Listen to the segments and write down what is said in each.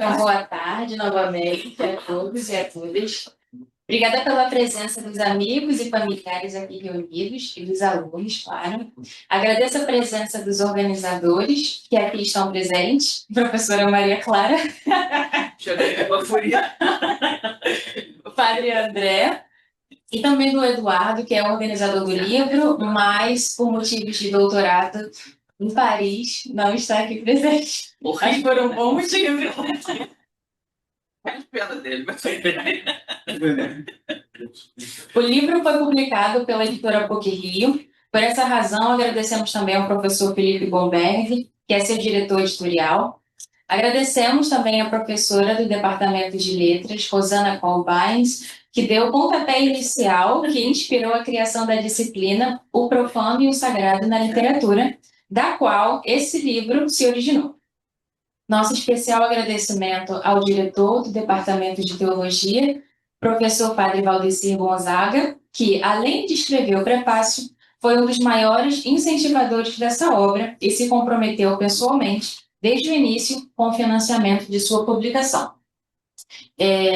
Então, boa tarde novamente a todos e a todas. Obrigada pela presença dos amigos e familiares aqui reunidos e dos alunos, claro. Agradeço a presença dos organizadores que aqui estão presentes, professora Maria Clara, o padre André, e também do Eduardo, que é o organizador do livro, mas por motivos de doutorado em Paris, não está aqui presente. Mas por um bom motivo. Pena dele, mas o livro foi publicado pela editora PUC Rio. Por essa razão, agradecemos também ao professor Felipe Gomberg, que é seu diretor editorial. Agradecemos também à professora do Departamento de Letras, Rosana Colbains, que deu o pontapé inicial que inspirou a criação da disciplina O Profano e o Sagrado na Literatura, da qual esse livro se originou. Nosso especial agradecimento ao diretor do Departamento de Teologia, professor Padre Valdecir Gonzaga, que, além de escrever o prefácio, foi um dos maiores incentivadores dessa obra e se comprometeu pessoalmente, desde o início, com o financiamento de sua publicação.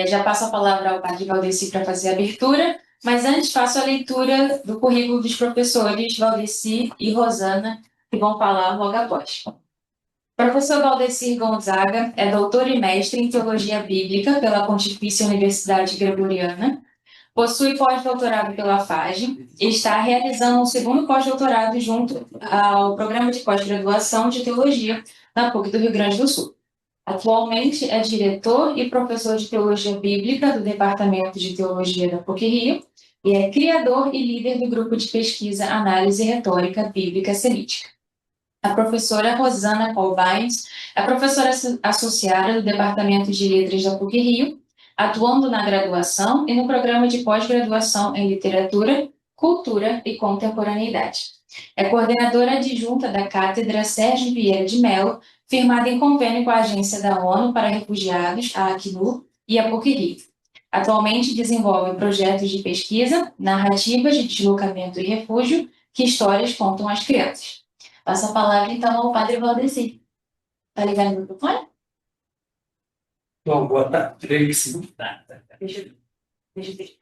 Já passo a palavra ao Padre Valdecir para fazer a abertura, mas antes faço a leitura do currículo dos professores Valdecir e Rosana, que vão falar logo após. Professor Valdecir Gonzaga é doutor e mestre em Teologia Bíblica pela Pontifícia Universidade Gregoriana, possui pós-doutorado pela FAGE e está realizando um segundo pós-doutorado junto ao Programa de Pós-Graduação de Teologia na PUC do Rio Grande do Sul. Atualmente é diretor e professor de Teologia Bíblica do Departamento de Teologia da PUC Rio e é criador e líder do grupo de pesquisa Análise Retórica Bíblica Semítica. A professora Rosana Colbains é professora associada do Departamento de Letras da PUC Rio, atuando na graduação e no programa de pós-graduação em Literatura, Cultura e Contemporaneidade. É coordenadora adjunta da Cátedra Sérgio Vieira de Mello, firmada em convênio com a Agência da ONU para Refugiados, a Acnur, e a PUC Rio. Atualmente desenvolve projetos de pesquisa, narrativas de deslocamento e refúgio, que histórias contam às crianças. Passo a palavra, então, ao Padre Valdecir. Está ligado no microfone? Bom, boa tarde. Deixa eu ver.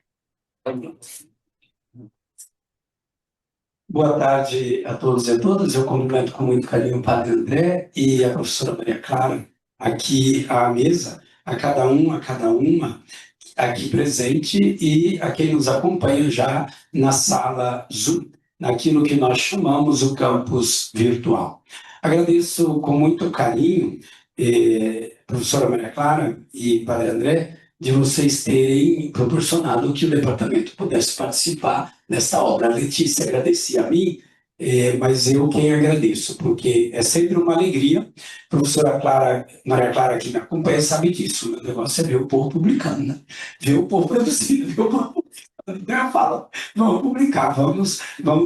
Boa tarde a todos e a todas. Eu cumprimento com muito carinho o Padre André e a professora Maria Clara, aqui à mesa, a cada uma aqui presente e a quem nos acompanha já na sala Zoom, naquilo que nós chamamos o campus virtual. Agradeço com muito carinho, professora Maria Clara e Padre André, de vocês terem proporcionado que o departamento pudesse participar nesta obra. A Letícia agradecia a mim, mas eu quem agradeço, porque é sempre uma alegria. Professora Maria Clara, que me acompanha, sabe disso. O negócio é ver o povo publicando, né? Ver o povo produzindo, ver o povo publicando. Então eu falo, vamos publicar, vamos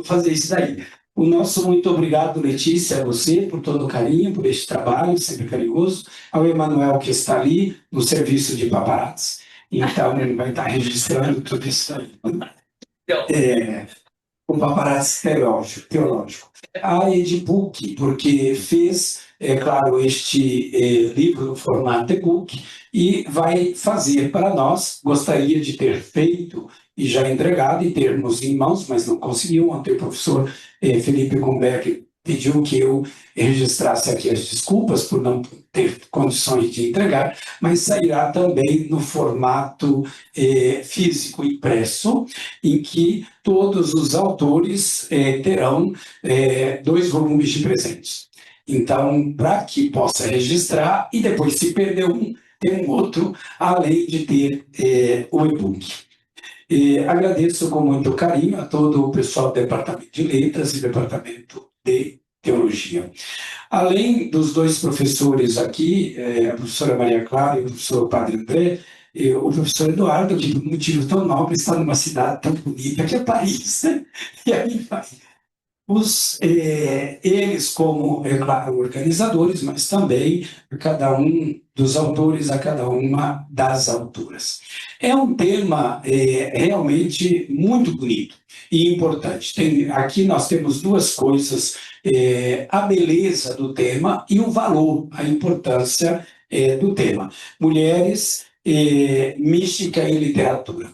fazer isso daí. O nosso muito obrigado, Letícia, a você, por todo o carinho, por este trabalho, sempre carinhoso. Ao Emanuel, que está ali no serviço de paparazzi. Então, ele vai estar registrando tudo isso aí. O paparazzi teológico. A Edbook, porque fez, claro, este livro no formato e-book e vai fazer para nós, gostaria de ter feito e já entregado e termos em mãos, mas não conseguiu. Ontem o professor Felipe Gomberg pediu que eu registrasse aqui as desculpas por não ter condições de entregar, mas sairá também no formato físico impresso, em que todos os autores terão 2 volumes de presentes. Então, para que possa registrar e depois, se perder um, ter um outro, além de ter o e-book. Agradeço com muito carinho a todo o pessoal do Departamento de Letras e Departamento de Teologia. Além dos 2 professores aqui, a professora Maria Clara e o professor Padre André, o professor Eduardo, que por um motivo tão nobre está numa cidade tão bonita que é Paris, né? E aí vai. Eles como, é claro, organizadores, mas também cada um dos autores, a cada uma das autoras. É um tema realmente muito bonito e importante. Aqui nós temos 2 coisas, a beleza do tema e o valor, a importância do tema: mulheres, mística e literatura.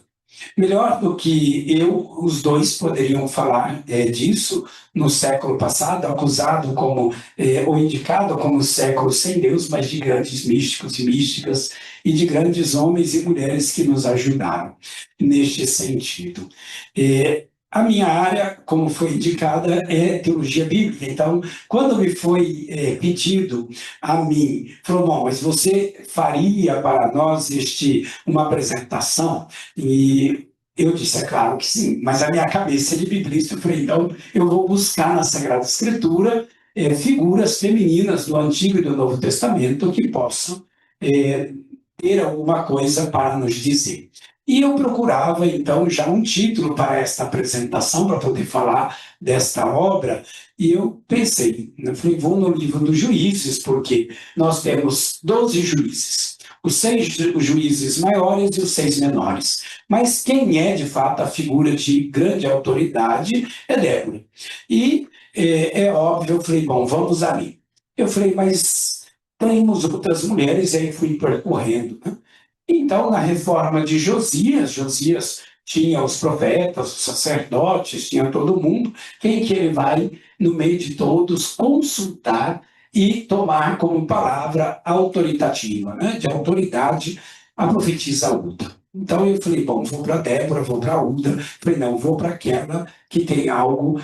Melhor do que eu, os dois poderiam falar disso no século passado, acusado como, ou indicado como século sem Deus, mas de grandes místicos e místicas e de grandes homens e mulheres que nos ajudaram neste sentido. A minha área, como foi indicada, é teologia bíblica. Então, quando me foi pedido a mim, falou, bom, mas você faria para nós uma apresentação? E eu disse, é claro que sim, mas a minha cabeça de biblista, eu falei, então eu vou buscar na Sagrada Escritura figuras femininas do Antigo e do Novo Testamento que possam ter alguma coisa para nos dizer. E eu procurava, então, já um título para esta apresentação, para poder falar desta obra, e eu pensei, eu falei, vou no livro dos Juízes, porque nós temos 12 juízes, os 6 juízes maiores e os 6 menores. Mas quem é, de fato, a figura de grande autoridade é Débora. E é óbvio, eu falei, bom, vamos ali. Eu falei, mas temos outras mulheres, e aí fui percorrendo, né? Então, na reforma de Josias tinha os profetas, os sacerdotes, tinha todo mundo. Quem que ele vai, no meio de todos, consultar e tomar como palavra autoritativa, né? De autoridade, a profetisa Uda. Então eu falei, bom, vou para Débora, vou para Uda. Falei, não, vou para aquela que tem algo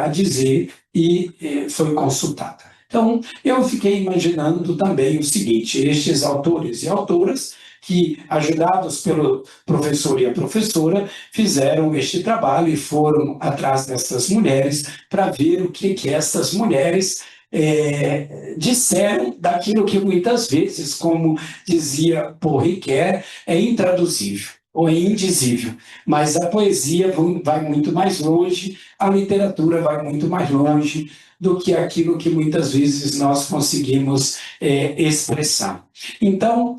a dizer, e foi consultada. Então, eu fiquei imaginando também o seguinte, estes autores e autoras que, ajudados pelo professor e a professora, fizeram este trabalho e foram atrás dessas mulheres para ver o que essas mulheres disseram daquilo que muitas vezes, como dizia Paul Ricoeur, é intraduzível ou é indizível, mas a poesia vai muito mais longe, a literatura vai muito mais longe do que aquilo que muitas vezes nós conseguimos expressar. Então,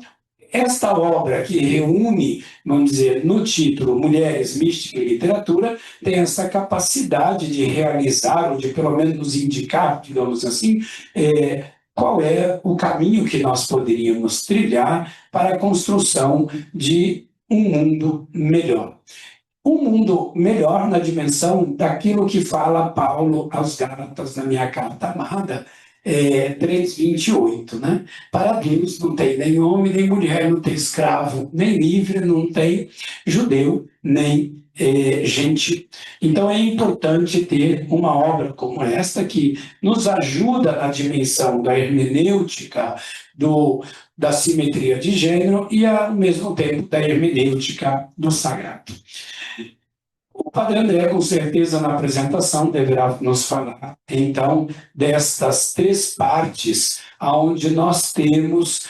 esta obra que reúne, vamos dizer, no título Mulheres, Mística e Literatura, tem essa capacidade de realizar, ou de pelo menos indicar, digamos assim, qual é o caminho que nós poderíamos trilhar para a construção de um mundo melhor. Um mundo melhor na dimensão daquilo que fala Paulo aos Gálatas na minha carta amada, 3:28, né? Para Deus não tem nem homem, nem mulher, não tem escravo, nem livre, não tem judeu, nem gentil. Então é importante ter uma obra como esta que nos ajuda na dimensão da hermenêutica, da simetria de gênero e, ao mesmo tempo, da hermenêutica do sagrado. O Padre André, com certeza, na apresentação, deverá nos falar, então, destas 3 partes, onde nós temos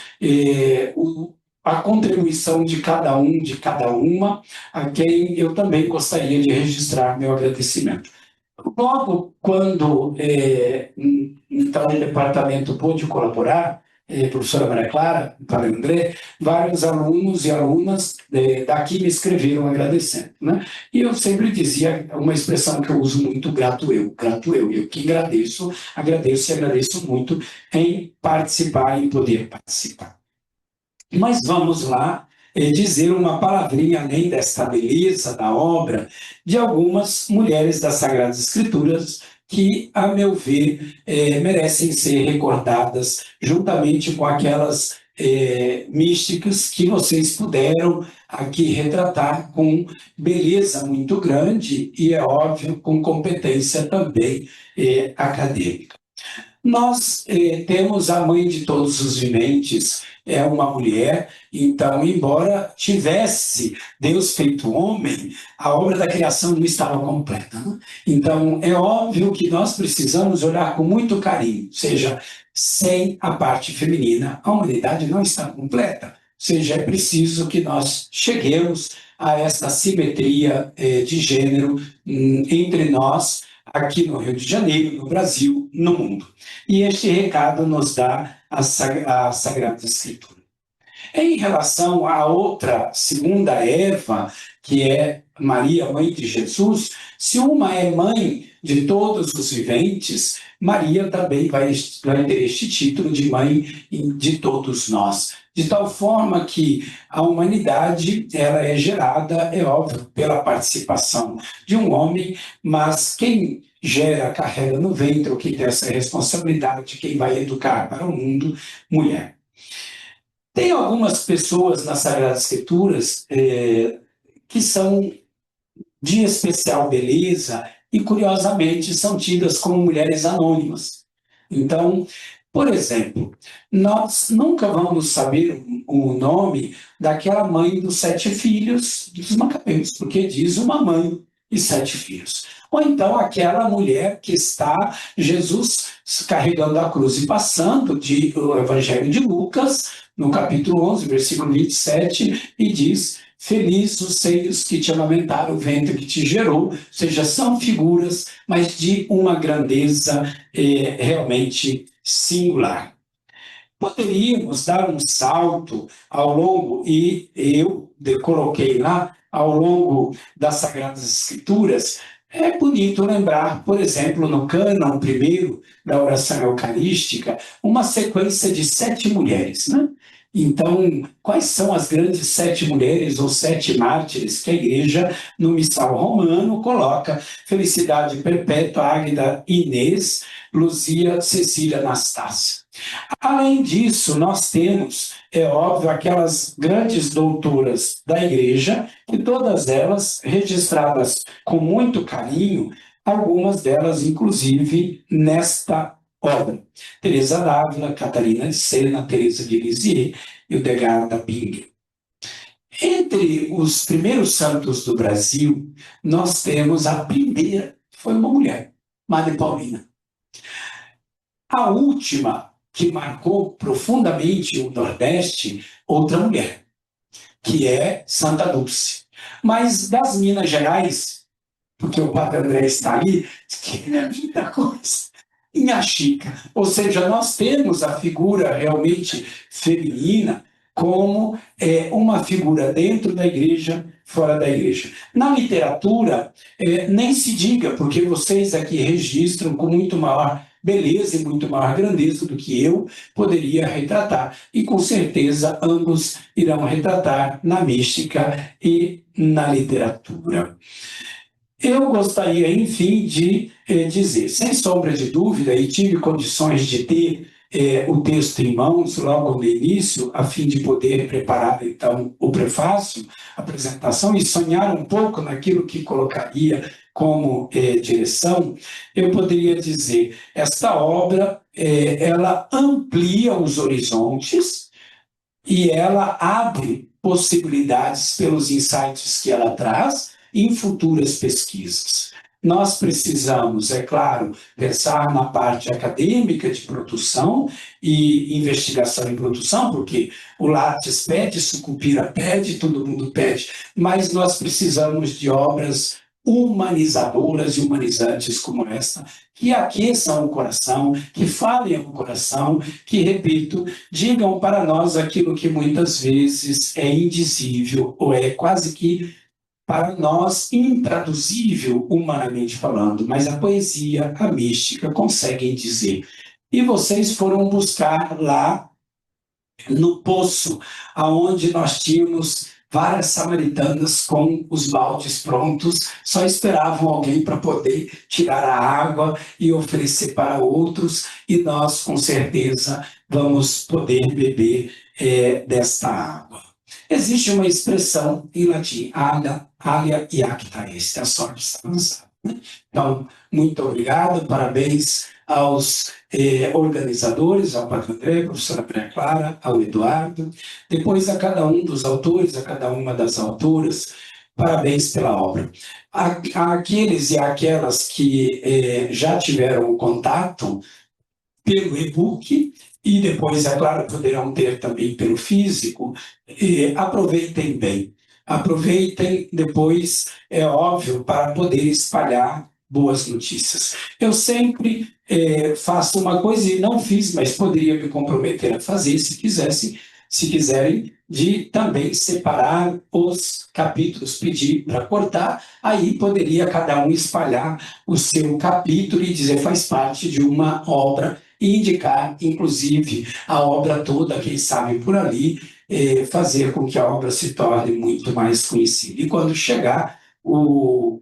a contribuição de cada um, de cada uma, a quem eu também gostaria de registrar meu agradecimento. Logo, quando então, o departamento pôde colaborar, professora Maria Clara, Padre André, vários alunos e alunas daqui me escreveram agradecendo, né? E eu sempre dizia uma expressão que eu uso muito, grato eu, eu que agradeço e agradeço muito em participar, em poder participar. Mas vamos lá dizer uma palavrinha além desta beleza da obra de algumas mulheres das Sagradas Escrituras que, a meu ver, merecem ser recordadas juntamente com aquelas místicas que vocês puderam aqui retratar com beleza muito grande e, é óbvio, com competência também acadêmica. Nós temos a mãe de todos os viventes, é uma mulher, então, embora tivesse Deus feito homem, a obra da criação não estava completa, né? Então, é óbvio que nós precisamos olhar com muito carinho, ou seja, sem a parte feminina, a humanidade não está completa, ou seja, é preciso que nós cheguemos a esta simetria de gênero entre nós, aqui no Rio de Janeiro, no Brasil, no mundo. E este recado nos dá a Sagrada Escritura. Em relação à outra, segunda Eva, que é Maria, mãe de Jesus, se uma é mãe de todos os viventes, Maria também vai ter este título de mãe de todos nós. De tal forma que a humanidade ela é gerada, é óbvio, pela participação de um homem, mas quem gera, carrega no ventre, o que tem essa responsabilidade, quem vai educar para o mundo, mulher. Tem algumas pessoas nas Sagradas Escrituras que são de especial beleza e, curiosamente, são tidas como mulheres anônimas. Então, por exemplo, nós nunca vamos saber o nome daquela mãe dos 7 filhos dos Macabeus, porque diz uma mãe e 7 filhos. Ou então aquela mulher que está Jesus carregando a cruz e passando, o Evangelho de Lucas, no capítulo 11, versículo 27, e diz: feliz os seios que te amamentaram, o ventre que te gerou. Ou seja, são figuras, mas de uma grandeza realmente singular. Poderíamos dar um salto ao longo, e eu coloquei lá, ao longo das Sagradas Escrituras. É bonito lembrar, por exemplo, no cânon primeiro da oração eucarística, uma sequência de 7 mulheres, né? Então, quais são as grandes 7 mulheres ou 7 mártires que a Igreja, no Missal Romano, coloca? Felicidade Perpétua, Águeda Inês, Luzia, Cecília, Anastácia. Além disso, nós temos, é óbvio, aquelas grandes doutoras da Igreja, e todas elas registradas com muito carinho, algumas delas, inclusive, nesta obra. Teresa d'Ávila, Catarina de Sena, Teresa de Lisieux e Hildegarda Bing. Entre os primeiros santos do Brasil, nós temos a primeira, que foi uma mulher, Madre Paulina. A última, que marcou profundamente o Nordeste, outra mulher, que é Santa Dulce. Mas das Minas Gerais, porque o Padre André está ali, que é muita coisa, Inha Chica. Ou seja, nós temos a figura realmente feminina como uma figura dentro da igreja, fora da igreja. Na literatura, nem se diga, porque vocês aqui registram com muito maior beleza e muito maior grandeza do que eu poderia retratar. E com certeza ambos irão retratar na mística e na literatura. Eu gostaria, enfim, de dizer, sem sombra de dúvida, e tive condições de ter o texto em mãos logo no início, a fim de poder preparar, então, o prefácio, a apresentação, e sonhar um pouco naquilo que colocaria como direção, eu poderia dizer, esta obra, ela amplia os horizontes e ela abre possibilidades pelos insights que ela traz em futuras pesquisas. Nós precisamos, é claro, pensar na parte acadêmica de produção e investigação em produção, porque o Lattes pede, Sucupira pede, todo mundo pede, mas nós precisamos de obras humanizadoras e humanizantes como esta, que aqueçam o coração, que falem ao coração, que, repito, digam para nós aquilo que muitas vezes é indizível ou é quase que para nós intraduzível humanamente falando, mas a poesia, a mística conseguem dizer. E vocês foram buscar lá no poço, aonde nós tínhamos várias samaritanas com os baldes prontos, só esperavam alguém para poder tirar a água e oferecer para outros, e nós, com certeza, vamos poder beber desta água. Existe uma expressão em latim, alia iacta est, a sorte está lançada. Então, muito obrigado, parabéns aos organizadores, ao Padre André, à professora Maria Clara, ao Eduardo, depois a cada um dos autores, a cada uma das autoras, parabéns pela obra. Aqueles e aquelas que já tiveram contato pelo e-book, e depois, é claro, poderão ter também pelo físico, aproveitem bem. Aproveitem depois, é óbvio, para poder espalhar boas notícias. Eu sempre faço uma coisa, e não fiz, mas poderia me comprometer a fazer, se quisesse, se quiserem, de também separar os capítulos, pedir para cortar, aí poderia cada um espalhar o seu capítulo e dizer faz parte de uma obra e indicar, inclusive, a obra toda, quem sabe por ali, fazer com que a obra se torne muito mais conhecida. E quando chegar o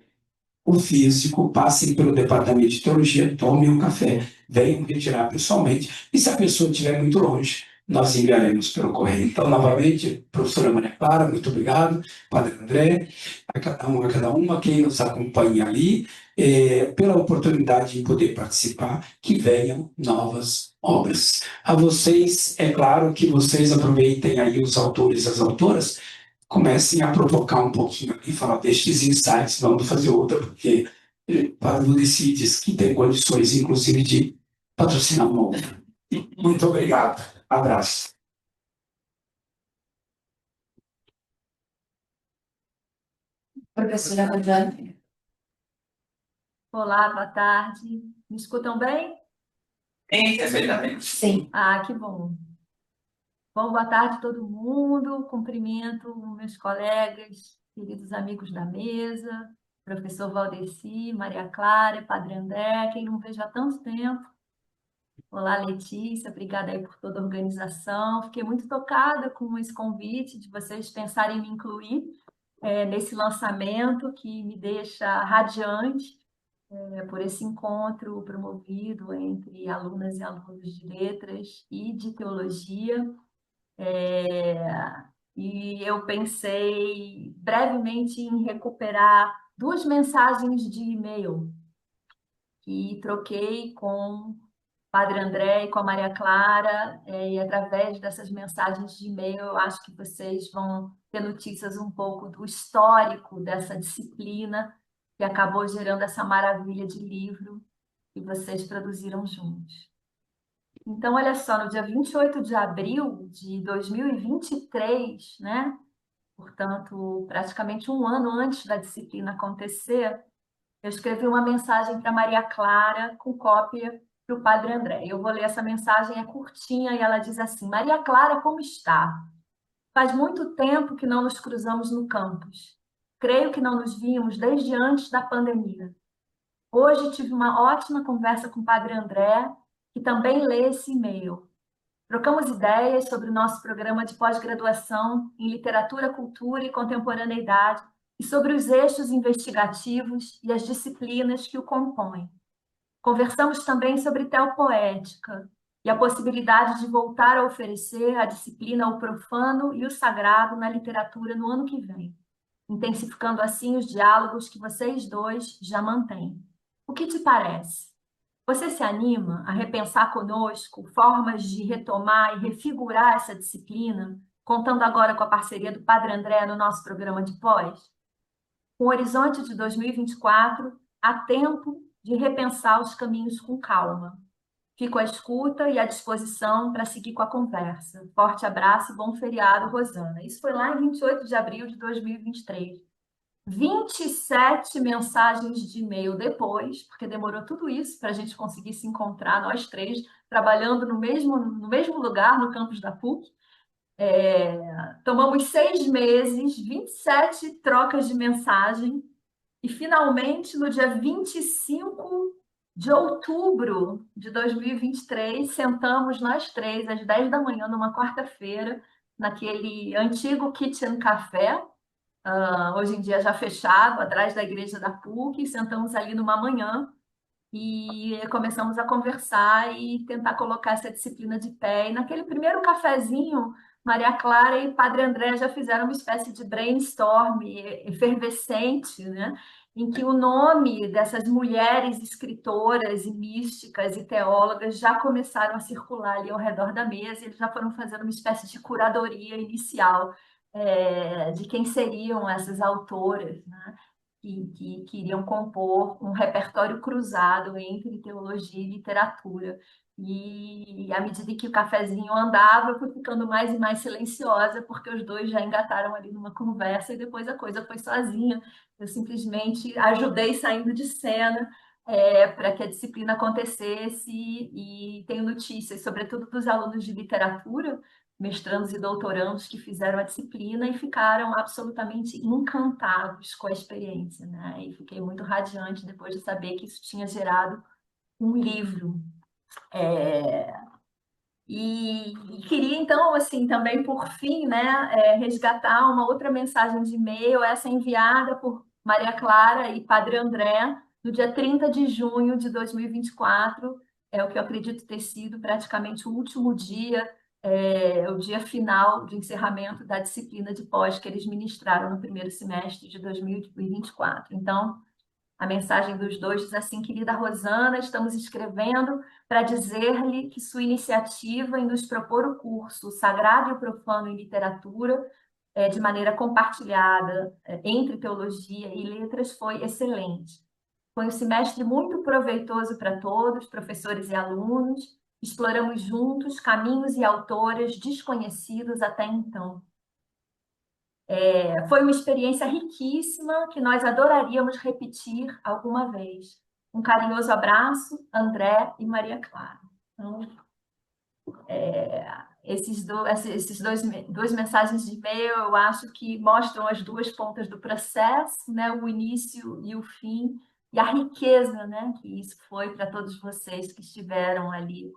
físico, passem pelo departamento de teologia, tomem um café, venham retirar pessoalmente, e se a pessoa estiver muito longe, nós enviaremos pelo correio. Então, novamente, professora Maria Clara, muito obrigado, Padre André, a cada uma, quem nos acompanha ali, pela oportunidade de poder participar, que venham novas obras. A vocês, é claro que vocês aproveitem aí os autores e as autoras, comecem a provocar um pouquinho e falar, destes insights, vamos fazer outra, porque Pablo decide que tem condições, inclusive, de patrocinar uma outra. Muito obrigado. Abraço. Professora Rosana. Olá, boa tarde. Me escutam bem? Perfeitamente. Sim. Ah, que bom. Bom, boa tarde a todo mundo. Cumprimento meus colegas, queridos amigos da mesa, professor Valdeci, Maria Clara, Padre André, quem não vejo há tanto tempo. Olá, Letícia, obrigada aí por toda a organização. Fiquei muito tocada com esse convite de vocês pensarem em me incluir nesse lançamento que me deixa radiante por esse encontro promovido entre alunas e alunos de letras e de teologia. E eu pensei brevemente em recuperar duas mensagens de e-mail que troquei com o Padre André e com a Maria Clara, e através dessas mensagens de e-mail eu acho que vocês vão ter notícias um pouco do histórico dessa disciplina que acabou gerando essa maravilha de livro que vocês produziram juntos. Então, olha só, no dia 28 de abril de 2023, né? Portanto, praticamente um ano antes da disciplina acontecer, eu escrevi uma mensagem para Maria Clara com cópia para o Padre André. Eu vou ler essa mensagem, é curtinha, e ela diz assim: Maria Clara, como está? Faz muito tempo que não nos cruzamos no campus. Creio que não nos vimos desde antes da pandemia. Hoje tive uma ótima conversa com o Padre André, que também lê esse e-mail. Trocamos ideias sobre o nosso programa de pós-graduação em Literatura, Cultura e Contemporaneidade e sobre os eixos investigativos e as disciplinas que o compõem. Conversamos também sobre teopoética e a possibilidade de voltar a oferecer a disciplina O Profano e o Sagrado na literatura no ano que vem, intensificando assim os diálogos que vocês dois já mantêm. O que te parece? Você se anima a repensar conosco formas de retomar e refigurar essa disciplina, contando agora com a parceria do Padre André no nosso programa de pós? Com o horizonte de 2024, há tempo de repensar os caminhos com calma. Fico à escuta e à disposição para seguir com a conversa. Forte abraço e bom feriado, Rosana. Isso foi lá em 28 de abril de 2023. 27 mensagens de e-mail depois, porque demorou tudo isso para a gente conseguir se encontrar, nós três, trabalhando no mesmo lugar, no campus da PUC. Tomamos 6 meses, 27 trocas de mensagem, e finalmente, no dia 25 de outubro de 2023, sentamos nós três, às 10 da manhã, numa quarta-feira, naquele antigo Kitchen Café, hoje em dia já fechado, atrás da igreja da PUC, sentamos ali numa manhã e começamos a conversar e tentar colocar essa disciplina de pé. E naquele primeiro cafezinho, Maria Clara e Padre André já fizeram uma espécie de brainstorm efervescente, né? Em que o nome dessas mulheres escritoras e místicas e teólogas já começaram a circular ali ao redor da mesa, e eles já foram fazendo uma espécie de curadoria inicial de quem seriam essas autoras, né? Que iriam compor um repertório cruzado entre teologia e literatura. E à medida que o cafezinho andava, eu fui ficando mais e mais silenciosa, porque os dois já engataram ali numa conversa e depois a coisa foi sozinha. Eu simplesmente ajudei saindo de cena para que a disciplina acontecesse, e tenho notícias, sobretudo dos alunos de literatura, mestrandos e doutorandos que fizeram a disciplina e ficaram absolutamente encantados com a experiência, né? E fiquei muito radiante depois de saber que isso tinha gerado um livro. E queria, então, assim, também, por fim, né, resgatar uma outra mensagem de e-mail, essa enviada por Maria Clara e Padre André, no dia 30 de junho de 2024, é o que eu acredito ter sido praticamente o último dia, o dia final de encerramento da disciplina de pós que eles ministraram no primeiro semestre de 2024. Então, a mensagem dos dois diz assim: querida Rosana, estamos escrevendo para dizer-lhe que sua iniciativa em nos propor o curso Sagrado e o Profano em Literatura, de maneira compartilhada, entre teologia e letras, foi excelente. Foi um semestre muito proveitoso para todos, professores e alunos. Exploramos juntos caminhos e autoras desconhecidos até então. Foi uma experiência riquíssima que nós adoraríamos repetir alguma vez. Um carinhoso abraço, André e Maria Clara. Então, esses duas mensagens de e-mail, eu acho que mostram as duas pontas do processo, né? O início e o fim, e a riqueza, né? Que isso foi para todos vocês que estiveram ali,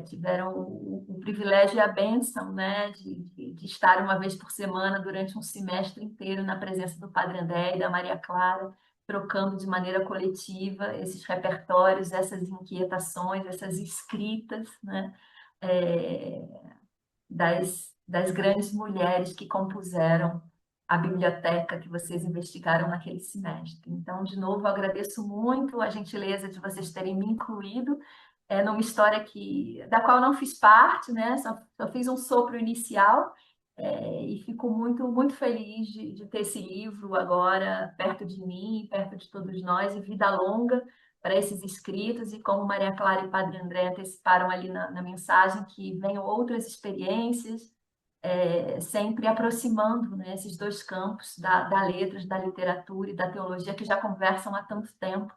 tiveram o privilégio e a bênção, né? De estar uma vez por semana durante um semestre inteiro na presença do Padre André e da Maria Clara, trocando de maneira coletiva esses repertórios, essas inquietações, essas escritas, né? Das grandes mulheres que compuseram a biblioteca que vocês investigaram naquele semestre. Então, de novo, eu agradeço muito a gentileza de vocês terem me incluído numa história da qual não fiz parte, né? Só fiz um sopro inicial, e fico muito, muito feliz de ter esse livro agora perto de mim, perto de todos nós, e vida longa para esses escritos, e como Maria Clara e Padre André anteciparam ali na mensagem, que venham outras experiências, sempre aproximando, né, esses dois campos da letras, da literatura e da teologia, que já conversam há tanto tempo,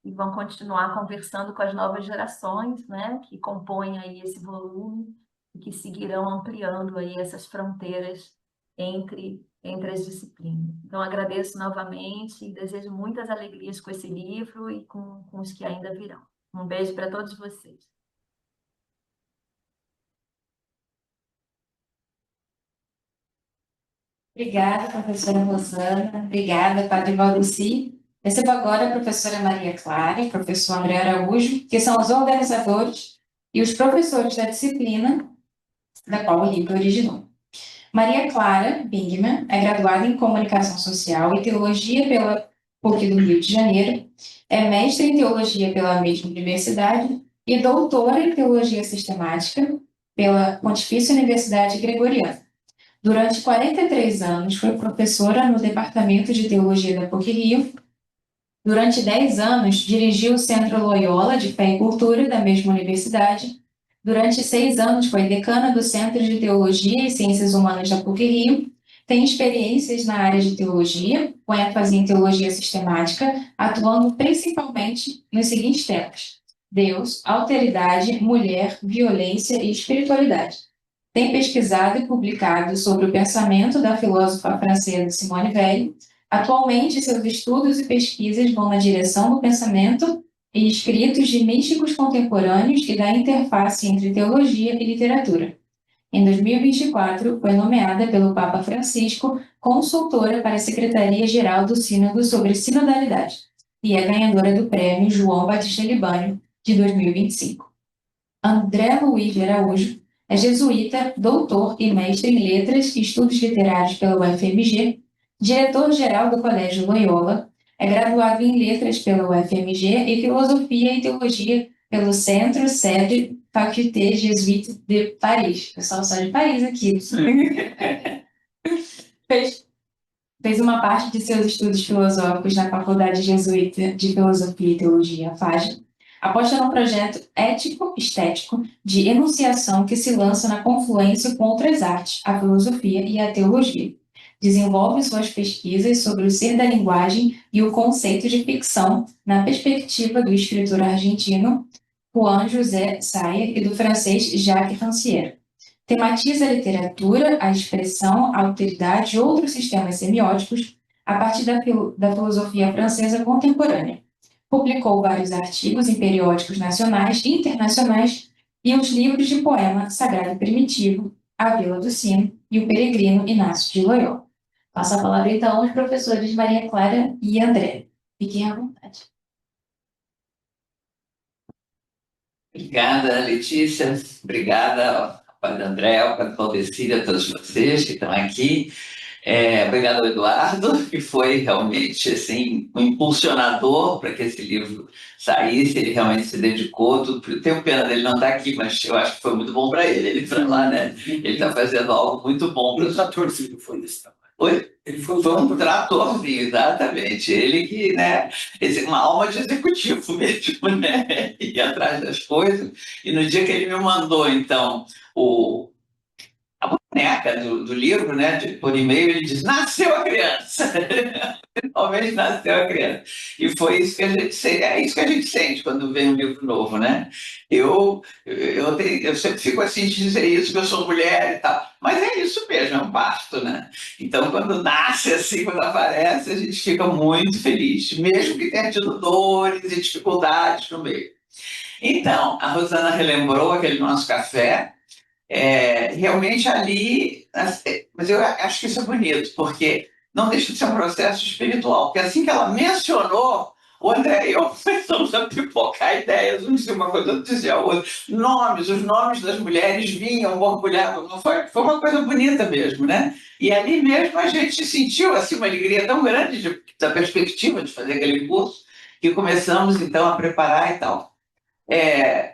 e vão continuar conversando com as novas gerações, né, que compõem aí esse volume, e que seguirão ampliando aí essas fronteiras entre as disciplinas. Então, agradeço novamente e desejo muitas alegrias com esse livro e com os que ainda virão. Um beijo para todos vocês. Obrigada, professora Rosana. Obrigada, Padre Valdeci. Recebo agora a professora Maria Clara e o professor André Araújo, que são os organizadores e os professores da disciplina da qual o livro originou. Maria Clara Bingman é graduada em Comunicação Social e Teologia pela PUC do Rio de Janeiro, é mestre em Teologia pela mesma universidade e doutora em Teologia Sistemática pela Pontifícia Universidade Gregoriana. Durante 43 anos, foi professora no Departamento de Teologia da PUC-Rio. Durante 10 anos, dirigiu o Centro Loyola de Fé e Cultura da mesma universidade. Durante 6 anos, foi decana do Centro de Teologia e Ciências Humanas da PUC-Rio. Tem experiências na área de teologia, com ênfase em teologia sistemática, atuando principalmente nos seguintes temas: Deus, alteridade, mulher, violência e espiritualidade. Tem pesquisado e publicado sobre o pensamento da filósofa francesa Simone Weil. Atualmente, seus estudos e pesquisas vão na direção do pensamento e escritos de místicos contemporâneos e da interface entre teologia e literatura. Em 2024, foi nomeada pelo Papa Francisco consultora para a Secretaria-Geral do Sínodo sobre Sinodalidade e é ganhadora do Prêmio João Batista Libânio de 2025. André Luiz de Araújo é jesuíta, doutor e mestre em Letras e Estudos Literários pela UFMG, diretor-geral do Colégio Loyola, é graduado em Letras pela UFMG e Filosofia e Teologia pelo Centro Sede Faculté Jésuite de Paris. Pessoal, só de Paris aqui. Fez uma parte de seus estudos filosóficos na Faculdade Jesuíta de Filosofia e Teologia, FAGE, aposta num projeto ético-estético de enunciação que se lança na confluência com outras artes, a filosofia e a teologia. Desenvolve suas pesquisas sobre o ser da linguagem e o conceito de ficção na perspectiva do escritor argentino Juan José Sayer e do francês Jacques Rancière. Tematiza a literatura, a expressão, a alteridade e outros sistemas semióticos a partir da filosofia francesa contemporânea. Publicou vários artigos em periódicos nacionais e internacionais e os livros de poema Sagrado e Primitivo, A Vila do Sino e O Peregrino Inácio de Loyola. Passo a palavra, então, aos professores Maria Clara e André. Fiquem à vontade. Obrigada, Letícia. Obrigada ao Padre André, ao Padre Claudecílio, a todos vocês que estão aqui. Obrigado ao Eduardo, que foi realmente assim, um impulsionador para que esse livro saísse. Ele realmente se dedicou. Tenho pena dele não estar aqui, mas eu acho que foi muito bom para ele para lá, né? Ele está fazendo algo muito bom. O tratorzinho foi desse tamanho. Oi? Ele foi um tratorzinho, exatamente. Ele que, né, uma alma de executivo mesmo, né? Ia atrás das coisas. E no dia que ele me mandou, então, a boneca do livro, né, por e-mail, ele diz: nasceu a criança. Finalmente nasceu a criança. E foi isso que a gente sente, é isso que a gente sente quando vem um livro novo, né? Eu sempre fico assim de dizer isso, que eu sou mulher e tal, mas é isso mesmo, é um parto, né? Então, quando nasce assim, quando aparece, a gente fica muito feliz, mesmo que tenha tido dores e dificuldades no meio. Então, a Rosana relembrou aquele nosso café. Realmente ali, mas eu acho que isso é bonito, porque não deixa de ser um processo espiritual, porque assim que ela mencionou, o André e eu começamos a pipocar ideias, um dizia uma coisa, outro dizia outra, os nomes das mulheres vinham, borbulhavam, foi uma coisa bonita mesmo, né? E ali mesmo a gente sentiu assim, uma alegria tão grande da perspectiva de fazer aquele curso, que começamos então a preparar e tal.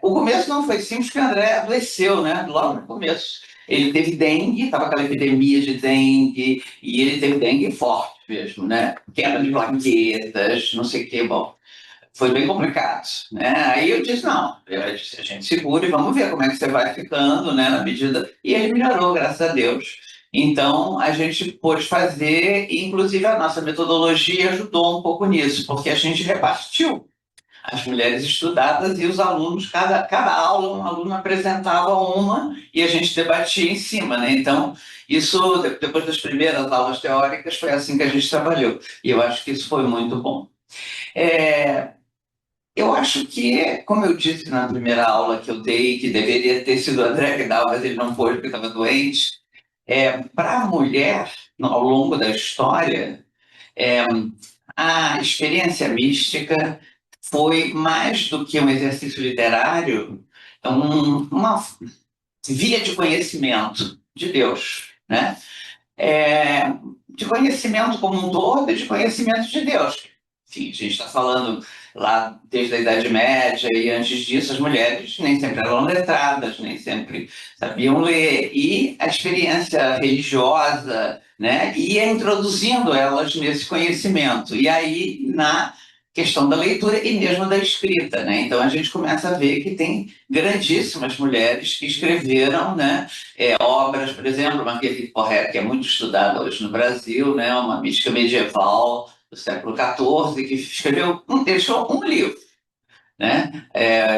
O começo não foi simples, porque o André adoeceu, né? Logo no começo. Ele teve dengue, estava aquela epidemia de dengue, e ele teve dengue forte mesmo, né? Quebra de plaquetas, não sei o quê. Bom, foi bem complicado, né? Aí eu disse: não, a gente segura e vamos ver como é que você vai ficando, né? Na medida. E ele melhorou, graças a Deus. Então, a gente pôde fazer, e inclusive a nossa metodologia ajudou um pouco nisso, porque a gente repartiu as mulheres estudadas e os alunos, cada aula, um aluno apresentava uma e a gente debatia em cima, né? Então, isso, depois das primeiras aulas teóricas, foi assim que a gente trabalhou. E eu acho que isso foi muito bom. Eu acho que, como eu disse na primeira aula que eu dei, que deveria ter sido o André que dava, mas ele não pôde porque estava doente, para a mulher, ao longo da história, a experiência mística foi mais do que um exercício literário, uma via de conhecimento de Deus, né? De conhecimento como um todo e de conhecimento de Deus. Enfim, a gente está falando lá desde a Idade Média e antes disso, as mulheres nem sempre eram letradas, nem sempre sabiam ler, e a experiência religiosa, né, ia introduzindo elas nesse conhecimento. E aí, na questão da leitura e mesmo da escrita, né? Então a gente começa a ver que tem grandíssimas mulheres que escreveram, né, obras, por exemplo, Marguerite Porret, que é muito estudada hoje no Brasil, né, uma mística medieval do século XIV, que escreveu, deixou um livro, né,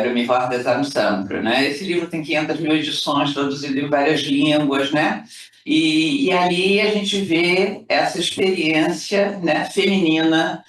Le Miroir des Âmes Sombres, né? Esse livro tem 500 mil edições, traduzido em várias línguas, né? E ali a gente vê essa experiência, né, feminina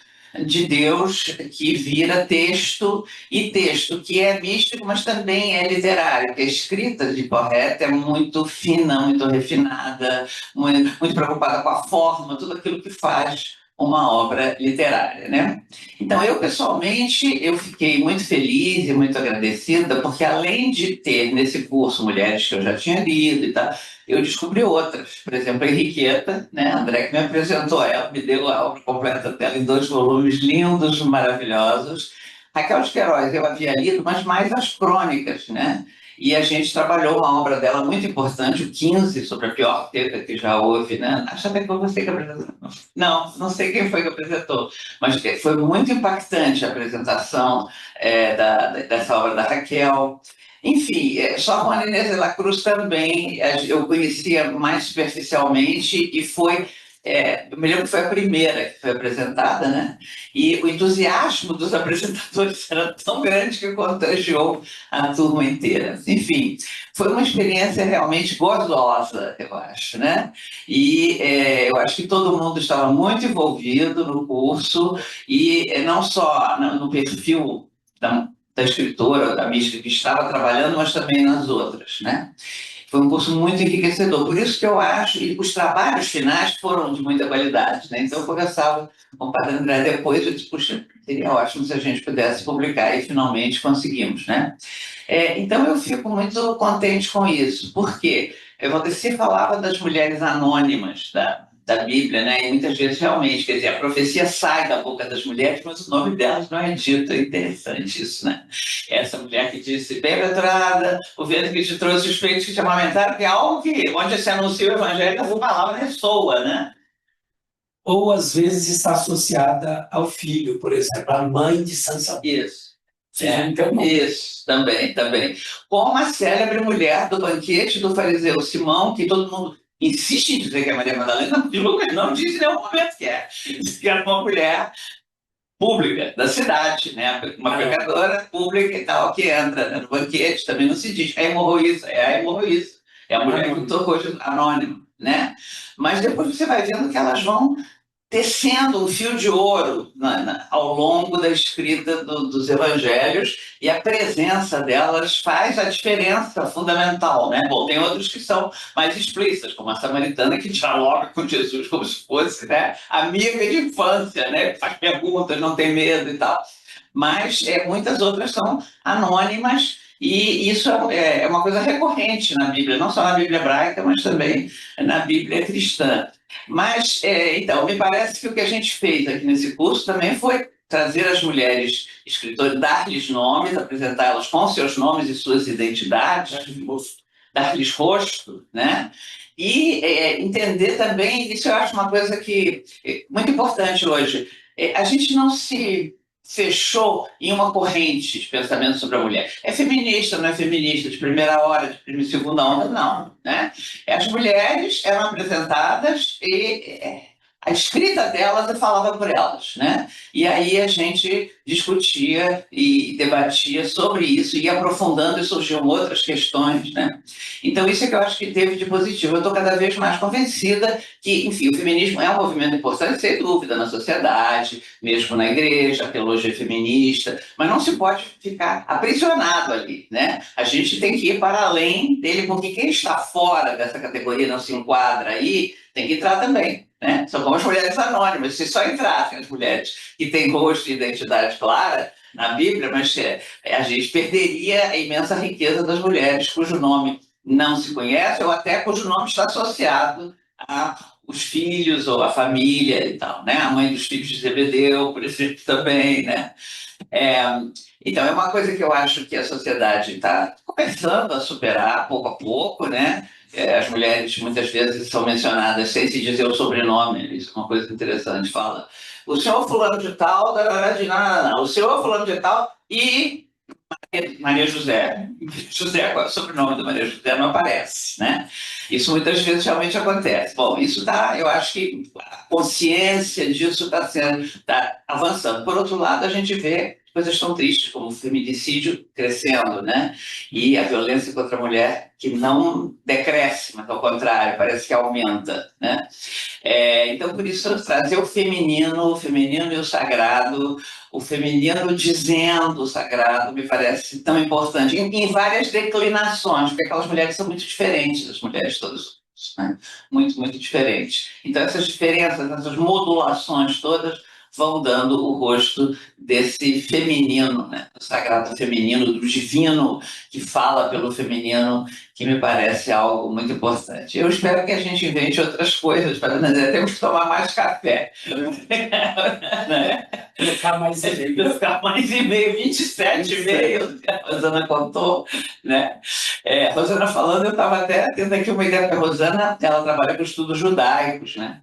de Deus que vira texto, e texto que é místico, mas também é literário, porque a escrita de Porret é muito fina, muito refinada, muito preocupada com a forma, tudo aquilo que faz uma obra literária, né? Então, eu pessoalmente, eu fiquei muito feliz e muito agradecida, porque além de ter nesse curso mulheres que eu já tinha lido e tal, eu descobri outras. Por exemplo, a Henriqueta, né? A André que me apresentou ela, me deu a obra completa dela em 2 volumes lindos, maravilhosos. Raquel de Queiroz eu havia lido, mas mais as crônicas, né? E a gente trabalhou uma obra dela muito importante, o 15, sobre a pior teta que já houve, né? Acho até que foi você que apresentou. Não sei quem foi que apresentou, mas foi muito impactante a apresentação dessa obra da Raquel. Enfim, só Juana Inês de la Cruz também eu conhecia mais superficialmente, e foi eu me lembro que foi a primeira que foi apresentada, né? E o entusiasmo dos apresentadores era tão grande que contagiou a turma inteira. Enfim, foi uma experiência realmente gozosa, eu acho, né? E eu acho que todo mundo estava muito envolvido no curso, e não só no perfil da escritora, da mística que estava trabalhando, mas também nas outras, né? Foi um curso muito enriquecedor. Por isso que eu acho, e os trabalhos finais foram de muita qualidade, né? Então, eu conversava com o Padre André depois, eu disse, puxa, seria ótimo se a gente pudesse publicar, e finalmente conseguimos, né? Então, eu fico muito contente com isso. Por quê? Você falava das mulheres anônimas da Bíblia, né? E muitas vezes, realmente, quer dizer, a profecia sai da boca das mulheres, mas o nome delas não é dito. É interessante isso, né? Essa mulher que disse, bem-aventurada, o vento que te trouxe os peitos que te amamentaram, que é algo que, onde se anuncia o evangelho, essa palavra ressoa, né? Ou às vezes está associada ao filho, por exemplo, a mãe de Sansão. Isso. Então, Isso, também, também. Como a célebre mulher do banquete do fariseu Simão, que todo mundo insiste em dizer que é Maria Madalena, de Lucas não diz em nenhum momento que é. Diz que era uma mulher pública da cidade, né? Uma pecadora pública e tal, que entra, né, no banquete, também não se diz. É a hemorroísa. É a mulher que tocou anônimo, né? Mas depois você vai vendo que elas vão tecendo um fio de ouro ao longo da escrita dos evangelhos, e a presença delas faz a diferença fundamental, né? Bom, tem outros que são mais explícitas, como a samaritana, que dialoga com Jesus como se fosse, né, amiga de infância, né? Faz perguntas, não tem medo e tal. Mas muitas outras são anônimas, e isso é uma coisa recorrente na Bíblia, não só na Bíblia hebraica, mas também na Bíblia cristã. Mas, então, me parece que o que a gente fez aqui nesse curso também foi trazer as mulheres escritoras, dar-lhes nomes, apresentá-las com seus nomes e suas identidades, dar-lhes rosto, né? E entender também, isso eu acho uma coisa que muito importante hoje, a gente não se fechou em uma corrente de pensamento sobre a mulher. É feminista, não é feminista, de primeira hora, de segunda onda, não, né? As mulheres eram apresentadas e a escrita delas falava por elas, né? E aí a gente discutia e debatia sobre isso, ia aprofundando e surgiam outras questões, né? Então isso é que eu acho que teve de positivo. Eu estou cada vez mais convencida que, enfim, o feminismo é um movimento importante, sem dúvida, na sociedade, mesmo na igreja, a teologia feminista, mas não se pode ficar aprisionado ali, né? A gente tem que ir para além dele, porque quem está fora dessa categoria, não se enquadra aí, tem que entrar também, né? São como as mulheres anônimas. Se só entrassem as mulheres que têm rosto e identidade clara na Bíblia, mas a gente perderia a imensa riqueza das mulheres cujo nome não se conhece, ou até cujo nome está associado aos filhos ou à família e tal, né? A mãe dos filhos de Zebedeu, por exemplo, também, né? Então, é uma coisa que eu acho que a sociedade está começando a superar pouco a pouco, né? As mulheres muitas vezes são mencionadas sem se dizer o sobrenome, isso é uma coisa interessante. Fala, o senhor fulano de tal, o senhor fulano de tal e Maria José. José, qual é o sobrenome da Maria José? Não aparece, né? Isso muitas vezes realmente acontece. Bom, isso eu acho que a consciência disso está avançando. Por outro lado, a gente vê coisas tão tristes como o feminicídio crescendo, né? E a violência contra a mulher que não decresce, mas ao contrário, parece que aumenta, né? Então, por isso, trazer o feminino e o sagrado, o feminino dizendo o sagrado, me parece tão importante, em várias declinações, porque aquelas mulheres são muito diferentes, as mulheres todas, né? Muito, muito diferentes. Então, essas diferenças, essas modulações todas vão dando o rosto desse feminino, né? Do sagrado feminino, do divino que fala pelo feminino, que me parece algo muito importante. Eu espero que a gente invente outras coisas, para dizer, temos que tomar mais café. Né? Ficar mais e-mail. Ficar mais e-mail, 27 e-mails, a Rosana contou, né? A Rosana falando, eu estava até tendo aqui uma ideia, porque a Rosana, ela trabalha com estudos judaicos, né?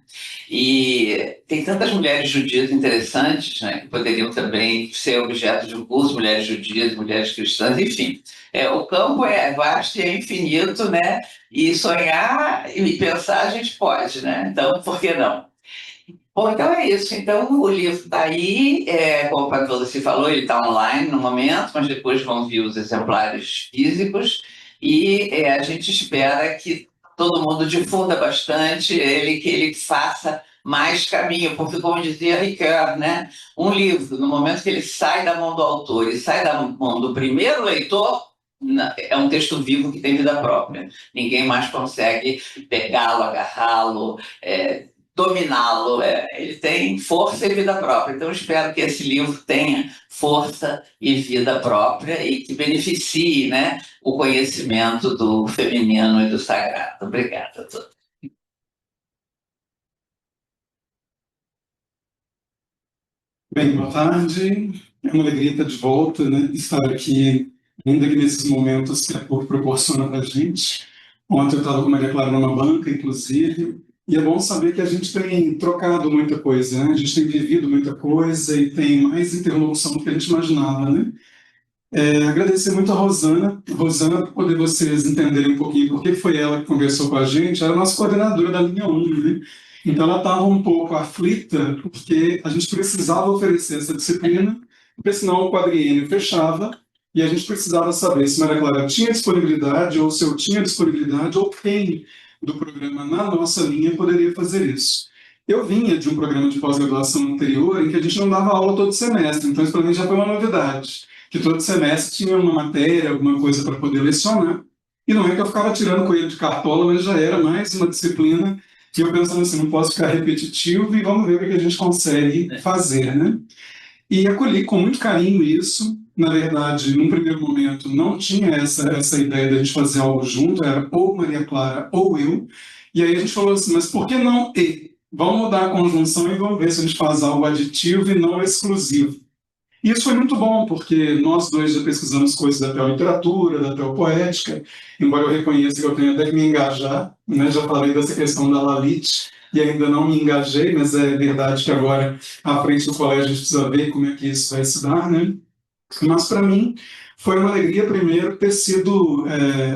E tem tantas mulheres judias interessantes, né, que poderiam também ser objeto de um curso, mulheres judias, mulheres cristãs, enfim. O campo é vasto e é infinito, né? E sonhar e pensar a gente pode, né? Então, por que não? Bom, então é isso. Então o livro está aí, como a Patrícia falou, ele está online no momento, mas depois vão vir os exemplares físicos e a gente espera que todo mundo difunda bastante ele, que ele faça mais caminho, porque como dizia Ricoeur, né, um livro, no momento que ele sai da mão do autor e sai da mão do primeiro leitor, é um texto vivo que tem vida própria. Ninguém mais consegue pegá-lo, agarrá-lo, dominá-lo. Ele tem força e vida própria. Então, eu espero que esse livro tenha força e vida própria e que beneficie, né, o conhecimento do feminino e do sagrado. Obrigada a todos. Bem, boa tarde. É uma alegria estar de volta, né? Estar aqui, ainda que nesses momentos que a PUC proporciona para a gente. Ontem eu estava com a Maria Clara numa banca, inclusive, e é bom saber que a gente tem trocado muita coisa, né? A gente tem vivido muita coisa e tem mais interlocução do que a gente imaginava, né? Agradecer muito a Rosana, para poder vocês entenderem um pouquinho por que foi ela que conversou com a gente, era a nossa coordenadora da linha 1, né? Então ela estava um pouco aflita, porque a gente precisava oferecer essa disciplina, porque senão o quadriênio fechava, e a gente precisava saber se Maria Clara tinha disponibilidade, ou se eu tinha disponibilidade, ou quem do programa na nossa linha poderia fazer isso. Eu vinha de um programa de pós-graduação anterior, em que a gente não dava aula todo semestre, então isso para mim já foi uma novidade, que todo semestre tinha uma matéria, alguma coisa para poder lecionar, e não é que eu ficava tirando coelho de cartola, mas já era mais uma disciplina que eu pensando assim, não posso ficar repetitivo e vamos ver o que a gente consegue fazer, né? E acolhi com muito carinho isso. Na verdade, num primeiro momento, não tinha essa ideia de a gente fazer algo junto, era ou Maria Clara ou eu. E aí a gente falou assim, mas por que não e? Vamos mudar a conjunção e vamos ver se a gente faz algo aditivo e não exclusivo. E isso foi muito bom, porque nós dois já pesquisamos coisas da teoliteratura, da teopoética, embora eu reconheça que eu tenho até que me engajar, né? Já falei dessa questão da Lalite e ainda não me engajei, mas é verdade que agora, à frente do colégio, a gente precisa ver como é que isso vai se dar, né? Mas, para mim, foi uma alegria, primeiro, ter sido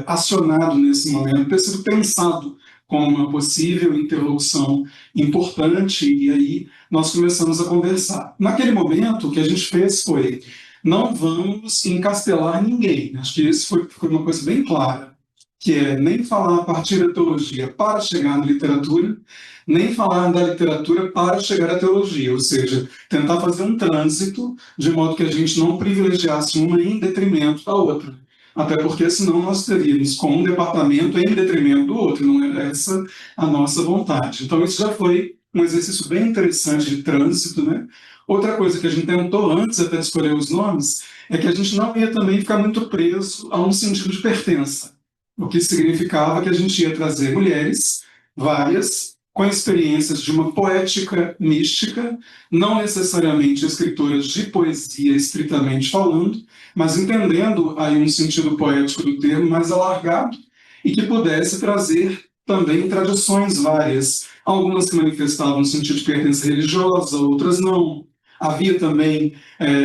acionado nesse momento, ter sido pensado como uma possível interlocução importante, e aí nós começamos a conversar. Naquele momento, o que a gente fez foi, não vamos encastelar ninguém. Acho que isso foi uma coisa bem clara, que é nem falar a partir da teologia para chegar na literatura, nem falar da literatura para chegar à teologia, ou seja, tentar fazer um trânsito de modo que a gente não privilegiasse uma em detrimento da outra. Até porque senão nós teríamos com um departamento em detrimento do outro, não era essa a nossa vontade. Então isso já foi um exercício bem interessante de trânsito, né? Outra coisa que a gente tentou antes até de escolher os nomes é que a gente não ia também ficar muito preso a um sentido de pertença, o que significava que a gente ia trazer mulheres, várias, com experiências de uma poética mística, não necessariamente escritoras de poesia estritamente falando, mas entendendo aí um sentido poético do termo mais alargado e que pudesse trazer também tradições várias, algumas que manifestavam um sentido de pertença religiosa, outras não. Havia também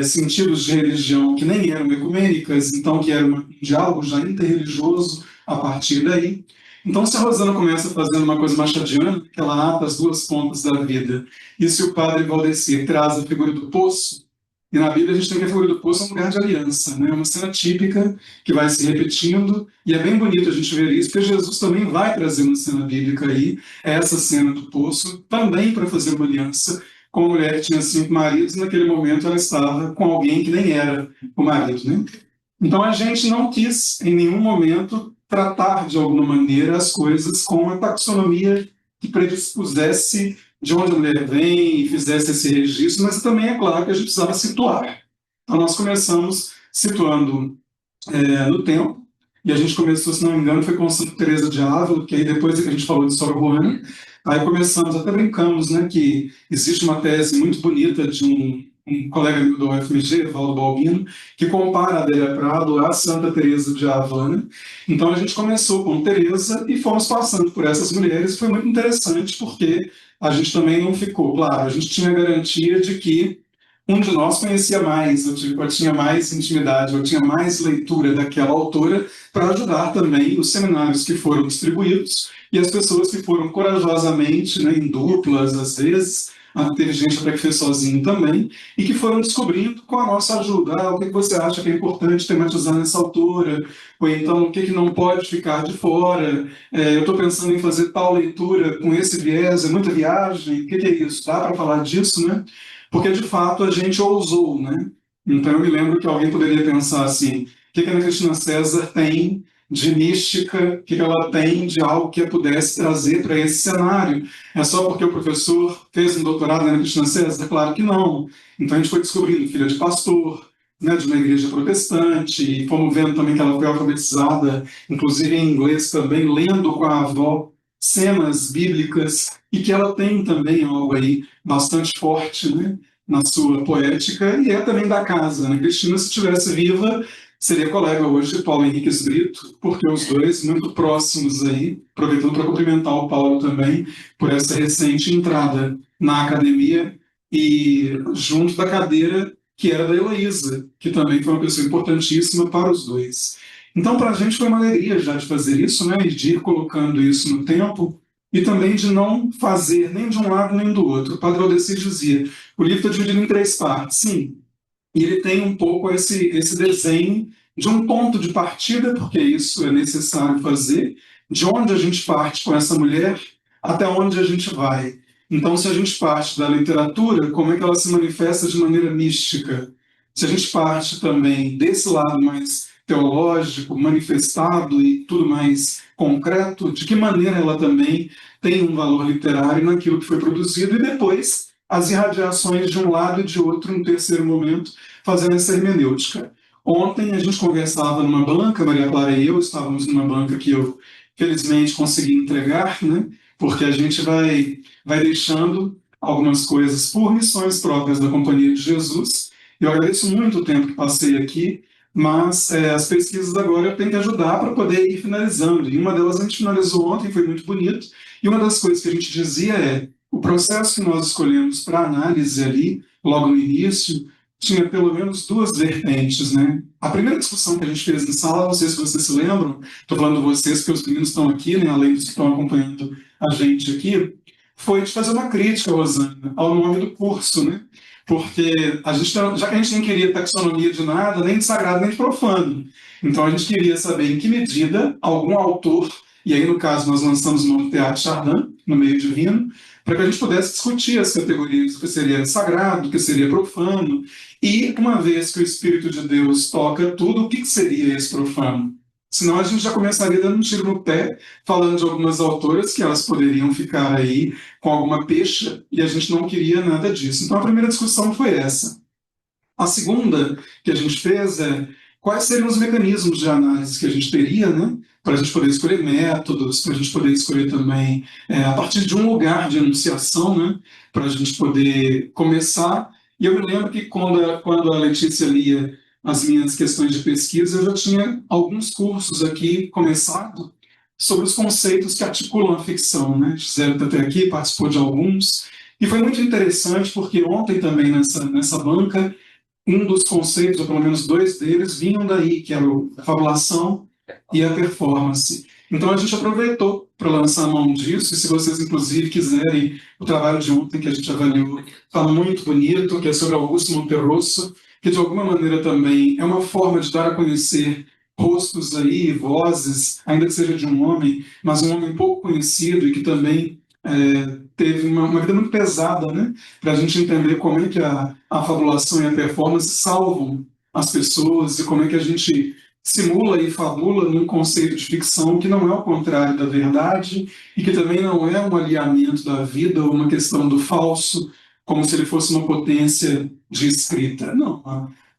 sentidos de religião que nem eram ecumênicas, então que era um diálogo já interreligioso a partir daí. Então, se a Rosana começa fazendo uma coisa machadiana, que ela ata as duas pontas da vida, e se o padre Valdecir traz a figura do poço, e na Bíblia a gente tem que a figura do poço é um lugar de aliança, né? É uma cena típica que vai se repetindo, e é bem bonito a gente ver isso, porque Jesus também vai trazer uma cena bíblica aí, essa cena do poço, também para fazer uma aliança com uma mulher que tinha 5 maridos, e naquele momento ela estava com alguém que nem era o marido, né? Então a gente não quis, em nenhum momento, tratar de alguma maneira as coisas com uma taxonomia que predispusesse de onde a mulher vem e fizesse esse registro, mas também é claro que a gente precisava situar. Então nós começamos situando no tempo, e a gente começou, se não me engano, foi com Santa Teresa de Ávila, que aí depois que a gente falou de Sor Juana, aí começamos, até brincamos, né, que existe uma tese muito bonita de um colega meu do UFMG, Valdo Balbino, que compara a Adélia Prado a Santa Teresa de Ávila, né? Então a gente começou com Teresa e fomos passando por essas mulheres, foi muito interessante porque a gente também não ficou, claro, a gente tinha a garantia de que um de nós conhecia mais, eu tinha mais intimidade, eu tinha mais leitura daquela autora para ajudar também os seminários que foram distribuídos e as pessoas que foram corajosamente, né, em duplas, às vezes, teve gente até que fez sozinho também, e que foram descobrindo com a nossa ajuda. O que você acha que é importante tematizar nessa autora? Ou então, o que não pode ficar de fora? Eu estou pensando em fazer tal leitura com esse viés, é muita viagem, o que é isso? Dá para falar disso, né? Porque, de fato, a gente ousou, né? Então, eu me lembro que alguém poderia pensar assim, o que a Ana Cristina César tem de mística, o que ela tem de algo que eu pudesse trazer para esse cenário? É só porque o professor fez um doutorado na Ana Cristina César? Claro que não. Então, a gente foi descobrindo filha de pastor, né, de uma igreja protestante, e fomos vendo também que ela foi alfabetizada, inclusive em inglês também, lendo com a avó cenas bíblicas, e que ela tem também algo aí bastante forte, né, na sua poética, e é também da casa. Ana Cristina, se estivesse viva, seria colega hoje de Paulo Henrique Brito, porque os dois muito próximos aí, aproveitando para cumprimentar o Paulo também, por essa recente entrada na academia, e junto da cadeira que era da Heloísa, que também foi uma pessoa importantíssima para os dois. Então, para a gente foi uma alegria já de fazer isso, né, e de ir colocando isso no tempo, e também de não fazer nem de um lado nem do outro. O Padre Valdeci dizia, o livro está dividido em 3 partes, sim, e ele tem um pouco esse desenho de um ponto de partida, porque isso é necessário fazer, de onde a gente parte com essa mulher, até onde a gente vai. Então, se a gente parte da literatura, como é que ela se manifesta de maneira mística? Se a gente parte também desse lado mais teológico, manifestado e tudo mais concreto, de que maneira ela também tem um valor literário naquilo que foi produzido, e depois as irradiações de um lado e de outro, no terceiro momento, fazendo essa hermenêutica. Ontem a gente conversava numa banca, Maria Clara e eu estávamos numa banca que eu, felizmente, consegui entregar, né? Porque a gente vai deixando algumas coisas por missões próprias da Companhia de Jesus. Eu agradeço muito o tempo que passei aqui, mas as pesquisas agora eu tenho que ajudar para poder ir finalizando. E uma delas a gente finalizou ontem, foi muito bonito, e uma das coisas que a gente dizia é o processo que nós escolhemos para análise ali, logo no início, tinha pelo menos 2 vertentes, né? A primeira discussão que a gente fez em sala, não sei se vocês se lembram, estou falando vocês porque os meninos estão aqui, né, além dos que estão acompanhando a gente aqui, foi de fazer uma crítica, Rosana, ao nome do curso, né? Porque a gente, já que a gente não queria taxonomia de nada, nem de sagrado nem de profano, então a gente queria saber em que medida algum autor, e aí no caso nós lançamos o nome Teatro Chardin, no meio divino, para que a gente pudesse discutir as categorias do que seria sagrado, do que seria profano, e uma vez que o Espírito de Deus toca tudo, o que seria esse profano? Senão a gente já começaria dando um tiro no pé, falando de algumas autoras que elas poderiam ficar aí com alguma pecha, e a gente não queria nada disso. Então a primeira discussão foi essa. A segunda que a gente fez é quais seriam os mecanismos de análise que a gente teria, né, para a gente poder escolher métodos, para a gente poder escolher também, a partir de um lugar de enunciação, né, para a gente poder começar. E eu me lembro que quando a Letícia lia as minhas questões de pesquisa, eu já tinha alguns cursos aqui começado sobre os conceitos que articulam a ficção, né? Gisele está até aqui, participou de alguns, e foi muito interessante porque ontem também nessa banca, um dos conceitos, ou pelo menos 2 deles, vinham daí, que era a fabulação e a performance. Então a gente aproveitou para lançar a mão disso, e se vocês inclusive quiserem, o trabalho de ontem que a gente avaliou está muito bonito, que é sobre Augusto Monterroso, que de alguma maneira também é uma forma de dar a conhecer rostos aí, vozes, ainda que seja de um homem, mas um homem pouco conhecido e que também teve uma vida muito pesada, né? Para a gente entender como é que a fabulação e a performance salvam as pessoas e como é que a gente simula e fabula num conceito de ficção que não é o contrário da verdade e que também não é um alinhamento da vida ou uma questão do falso, como se ele fosse uma potência de escrita. Não,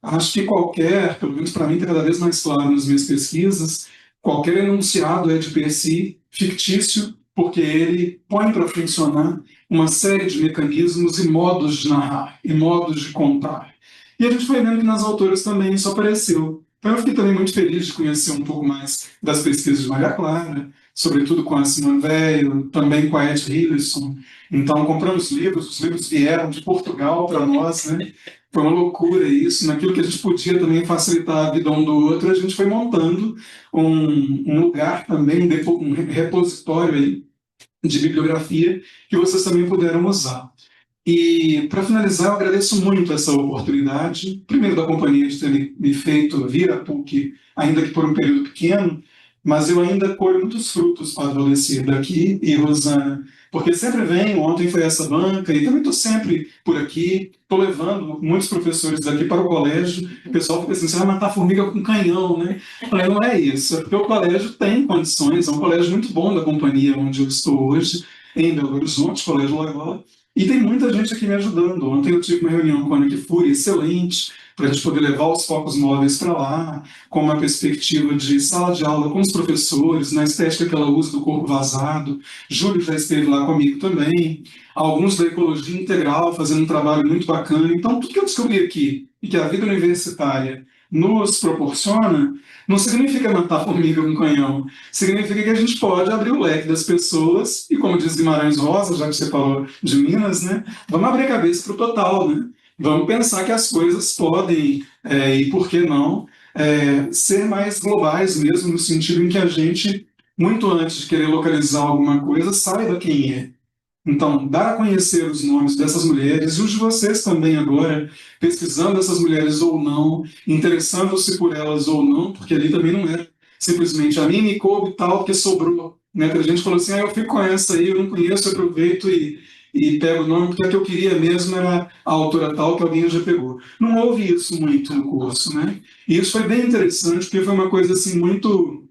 acho que qualquer, pelo menos para mim está cada vez mais claro nas minhas pesquisas, qualquer enunciado é de per si fictício, porque ele põe para funcionar uma série de mecanismos e modos de narrar, e modos de contar. E a gente foi vendo que nas autoras também isso apareceu. Então eu fiquei também muito feliz de conhecer um pouco mais das pesquisas de Maria Clara, sobretudo com a Simone Weil, também com a Ed Hillesum. Então, compramos livros, os livros vieram de Portugal para nós, né? Foi uma loucura isso. Naquilo que a gente podia também facilitar a vida um do outro, a gente foi montando um lugar também, um repositório aí de bibliografia que vocês também puderam usar. E, para finalizar, eu agradeço muito essa oportunidade, primeiro da companhia de ter me feito vir a PUC, ainda que por um período pequeno, mas eu ainda colho muitos frutos, Padre Valdeci, daqui e Rosana, porque sempre venho, ontem foi essa banca, e também estou sempre por aqui, estou levando muitos professores daqui para o colégio, o pessoal fica assim, você vai matar formiga com canhão, né? Eu falei, não é isso, é porque o colégio tem condições, é um colégio muito bom da companhia onde eu estou hoje, em Belo Horizonte, Colégio Lagoa, e tem muita gente aqui me ajudando. Ontem eu tive uma reunião com a Ana Fúria excelente, para a gente poder levar os focos móveis para lá, com uma perspectiva de sala de aula com os professores, na estética que ela usa do corpo vazado. Júlio já esteve lá comigo também. Alguns da ecologia integral fazendo um trabalho muito bacana. Então, tudo que eu descobri aqui, e que a vida universitária nos proporciona, não significa matar formiga com canhão. Significa que a gente pode abrir o leque das pessoas, e como diz Guimarães Rosa, já que você falou de Minas, né, vamos abrir a cabeça para o total, né? Vamos pensar que as coisas podem, e por que não, ser mais globais mesmo, no sentido em que a gente, muito antes de querer localizar alguma coisa, saiba quem é. Então, dar a conhecer os nomes dessas mulheres, e os de vocês também agora, pesquisando essas mulheres ou não, interessando-se por elas ou não, porque ali também não era simplesmente a mim me coube tal, porque sobrou. Né? A gente falou assim, eu fico com essa aí, eu não conheço, eu aproveito e pego o nome, porque a que eu queria mesmo era a autora tal, que alguém já pegou. Não houve isso muito no curso, né? E isso foi bem interessante, porque foi uma coisa assim muito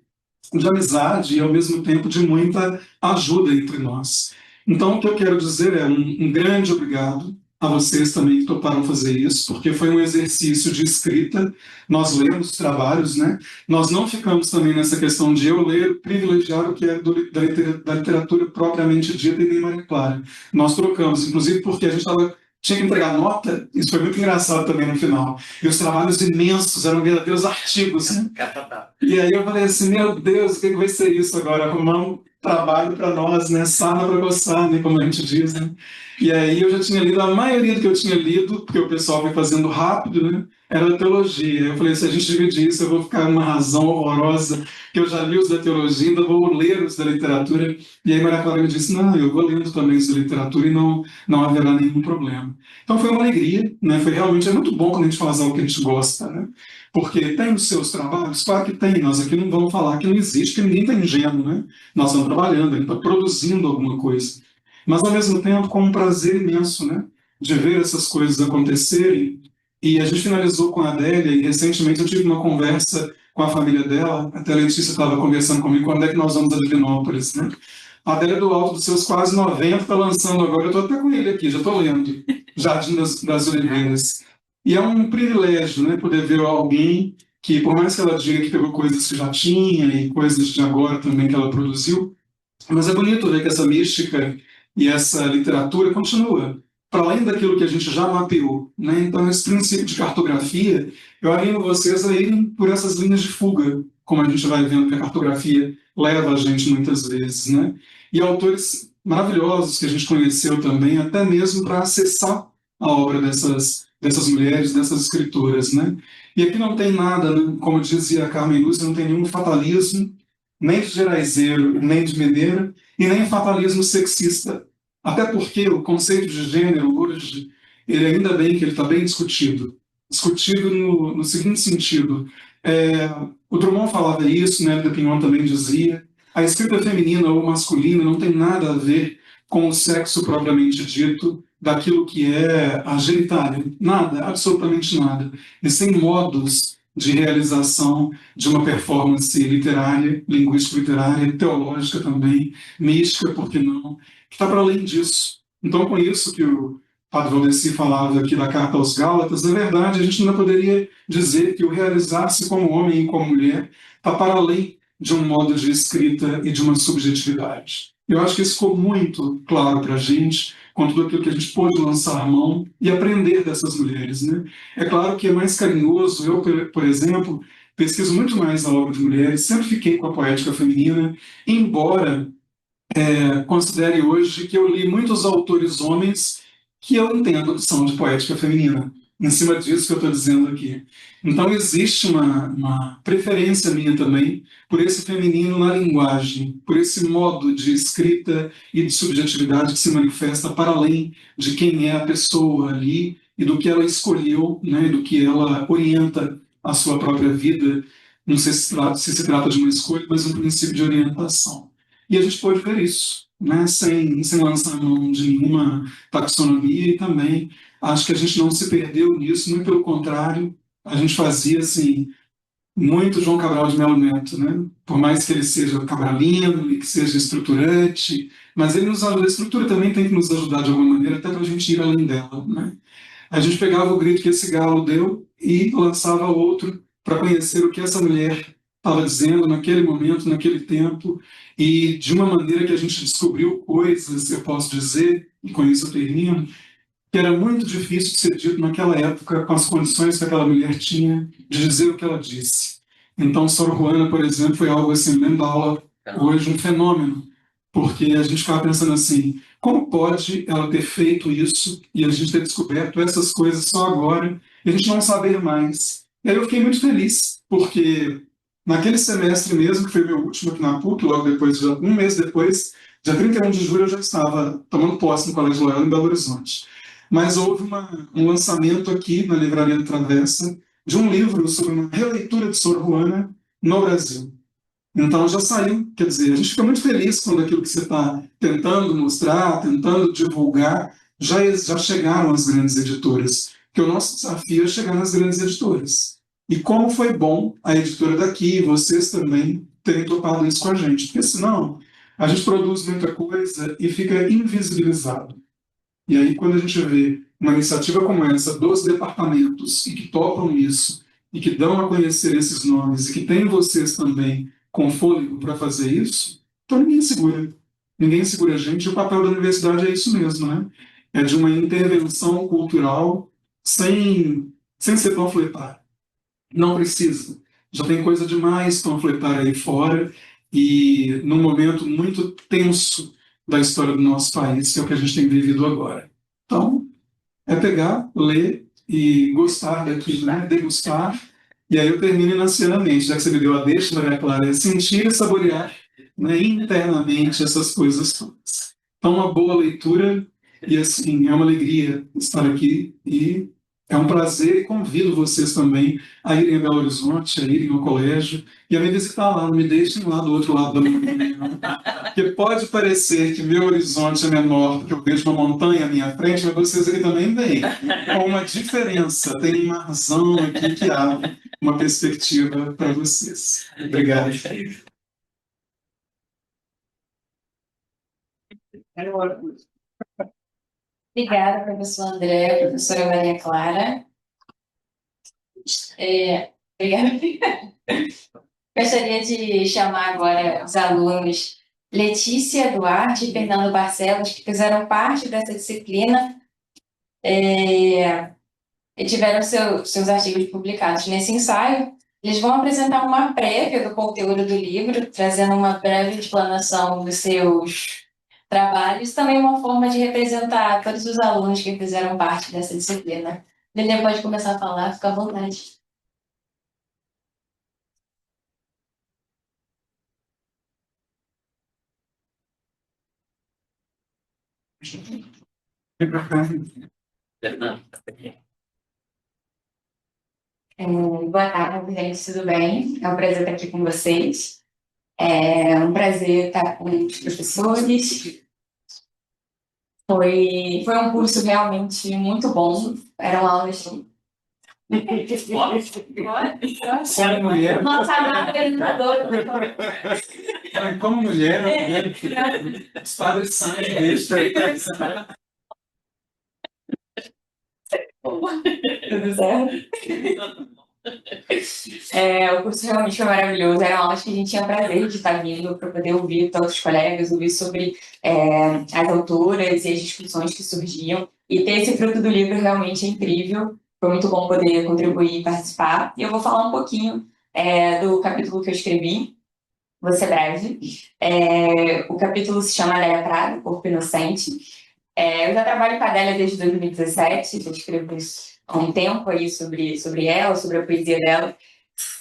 de amizade e, ao mesmo tempo, de muita ajuda entre nós. Então, o que eu quero dizer é um grande obrigado a vocês também que toparam fazer isso, porque foi um exercício de escrita, nós lemos os trabalhos, né? Nós não ficamos também nessa questão de eu ler, privilegiar o que é da literatura propriamente dita e nem Maria Clara. Nós trocamos, inclusive porque a gente tinha que entregar nota, isso foi muito engraçado também no final. E os trabalhos imensos, eram verdadeiros artigos, né? E aí eu falei assim, meu Deus, o que vai ser isso agora? Arrumar um trabalho para nós, né? Sarna para coçar, né? Como a gente diz, né? E aí eu já tinha lido, a maioria do que eu tinha lido, porque o pessoal foi fazendo rápido, né? Era da teologia. Eu falei, se a gente dividir isso, eu vou ficar numa razão horrorosa, que eu já li os da teologia, ainda vou ler os da literatura. E aí Maria Clara me disse, não, eu vou lendo também os da literatura e não haverá nenhum problema. Então foi uma alegria, né? Foi realmente, é muito bom quando a gente faz algo que a gente gosta, né? Porque tem os seus trabalhos, claro que tem, nós aqui não vamos falar que não existe, que ninguém está ingênuo, né? Nós estamos trabalhando, a gente está produzindo alguma coisa. Mas, ao mesmo tempo, com um prazer imenso, né? De ver essas coisas acontecerem. E a gente finalizou com a Adélia, e recentemente eu tive uma conversa com a família dela, até a Letícia estava conversando comigo, quando é que nós vamos a Divinópolis, né? A Adélia, do alto dos seus quase 90, está lançando agora, eu estou até com ele aqui, já estou lendo, Jardim das Oliveiras. E é um privilégio, né, poder ver alguém que, por mais que ela diga que pegou coisas que já tinha e coisas de agora também que ela produziu, mas é bonito ver que essa mística e essa literatura continua, para além daquilo que a gente já mapeou. Né? Então, esse princípio de cartografia, eu animo vocês a irem por essas linhas de fuga, como a gente vai vendo que a cartografia leva a gente muitas vezes. Né? E autores maravilhosos que a gente conheceu também, até mesmo para acessar a obra dessas mulheres, dessas escritoras. Né? E aqui não tem nada, né? Como dizia a Carmen Lúcia, não tem nenhum fatalismo, nem de Geraizeiro, nem de Meneira, e nem fatalismo sexista. Até porque o conceito de gênero hoje, ele ainda bem que ele está bem discutido. Discutido no seguinte sentido. O Drummond falava isso, né? O Pinhon também dizia. A escrita feminina ou masculina não tem nada a ver com o sexo propriamente dito, daquilo que é a genitália. Nada, absolutamente nada. E sem modos de realização de uma performance literária, linguístico-literária, teológica também, mística, por que não, que está para além disso. Então, com isso que o Padre Valdeci falava aqui da Carta aos Gálatas, na verdade, a gente ainda poderia dizer que o realizar-se como homem e como mulher está para além de um modo de escrita e de uma subjetividade. Eu acho que isso ficou muito claro para a gente, com tudo aquilo que a gente pôde lançar mão e aprender dessas mulheres. Né? É claro que é mais carinhoso, eu, por exemplo, pesquiso muito mais a obra de mulheres, sempre fiquei com a poética feminina, embora considere hoje que eu li muitos autores homens que eu entendo que são de poética feminina, em cima disso que eu estou dizendo aqui. Então existe uma preferência minha também por esse feminino na linguagem, por esse modo de escrita e de subjetividade que se manifesta para além de quem é a pessoa ali e do que ela escolheu, né, do que ela orienta a sua própria vida. Não sei se trata de uma escolha, mas um princípio de orientação. E a gente pode ver isso, né, sem lançar mão de nenhuma taxonomia, e também acho que a gente não se perdeu nisso, muito pelo contrário, a gente fazia assim, muito João Cabral de Melo Neto, né? Por mais que ele seja cabralino e que seja estruturante, mas ele nos ajuda, a estrutura também tem que nos ajudar de alguma maneira, até para a gente ir além dela, né? A gente pegava o grito que esse galo deu e lançava outro para conhecer o que essa mulher estava dizendo naquele momento, naquele tempo, e de uma maneira que a gente descobriu coisas, eu posso dizer, e com isso eu termino, que era muito difícil de ser dito naquela época, com as condições que aquela mulher tinha de dizer o que ela disse. Então, Sor Juana, por exemplo, foi algo assim, lendo da aula hoje, um fenômeno, porque a gente ficava pensando assim, como pode ela ter feito isso e a gente ter descoberto essas coisas só agora e a gente não saber mais? E aí eu fiquei muito feliz, porque naquele semestre mesmo, que foi meu último aqui na PUC, logo depois, um mês depois, dia 31 de julho, eu já estava tomando posse no Colégio Loyola em Belo Horizonte. Mas houve um lançamento aqui na Livraria da Travessa de um livro sobre uma releitura de Sor Juana no Brasil. Então já saiu, quer dizer, a gente fica muito feliz quando aquilo que você está tentando mostrar, tentando divulgar, já chegaram às grandes editoras. Porque o nosso desafio é chegar nas grandes editoras. E como foi bom a editora daqui, vocês também, terem topado isso com a gente. Porque senão a gente produz muita coisa e fica invisibilizado. E aí, quando a gente vê uma iniciativa como essa dos departamentos e que topam isso, e que dão a conhecer esses nomes, e que tem vocês também com fôlego para fazer isso, então ninguém segura. Ninguém segura a gente, e o papel da universidade é isso mesmo, né? É de uma intervenção cultural sem ser panfletário. Não precisa. Já tem coisa demais panfletária aí fora, e num momento muito tenso da história do nosso país, que é o que a gente tem vivido agora. Então, é pegar, ler e gostar daquilo, né? Degustar, e aí eu termino inacianamente, já que você me deu a deixa, Maria Clara, é sentir e saborear, né, internamente essas coisas todas. Então, uma boa leitura, e assim, é uma alegria estar aqui, e é um prazer, e convido vocês também a irem a Belo Horizonte, a irem ao colégio, e a me visitar lá, não me deixem lá do outro lado da montanha. Porque pode parecer que meu horizonte é menor, porque eu vejo uma montanha à minha frente, mas vocês aqui também veem. Com uma diferença, tem uma razão aqui que abre uma perspectiva para vocês. Obrigado. Obrigada, professor André, professora Maria Clara. Obrigada. Gostaria de chamar agora os alunos Letícia Duarte e Fernando Barcelos, que fizeram parte dessa disciplina e tiveram seus artigos publicados nesse ensaio. Eles vão apresentar uma prévia do conteúdo do livro, trazendo uma breve explanação dos seus trabalhos, também uma forma de representar todos os alunos que fizeram parte dessa disciplina. Lelê pode começar a falar, fica à vontade. Boa tarde, gente, tudo bem? É um prazer estar aqui com vocês. É um prazer estar com os professores. Foi um curso realmente muito bom. Eram aulas. Como mulher, Nossa, apresentador. como mulher, os padres são Tudo certo? O curso realmente foi maravilhoso. Eram aulas que a gente tinha prazer de estar vindo para poder ouvir todos os colegas, ouvir sobre as autoras e as discussões que surgiam. E ter esse fruto do livro realmente é incrível. Foi muito bom poder contribuir e participar. E eu vou falar um pouquinho do capítulo que eu escrevi. Vou ser breve. O capítulo se chama Adélia Prado, Corpo Inocente. Eu já trabalho com a Adélia desde 2017, já escrevo há um tempo aí sobre ela, sobre a poesia dela.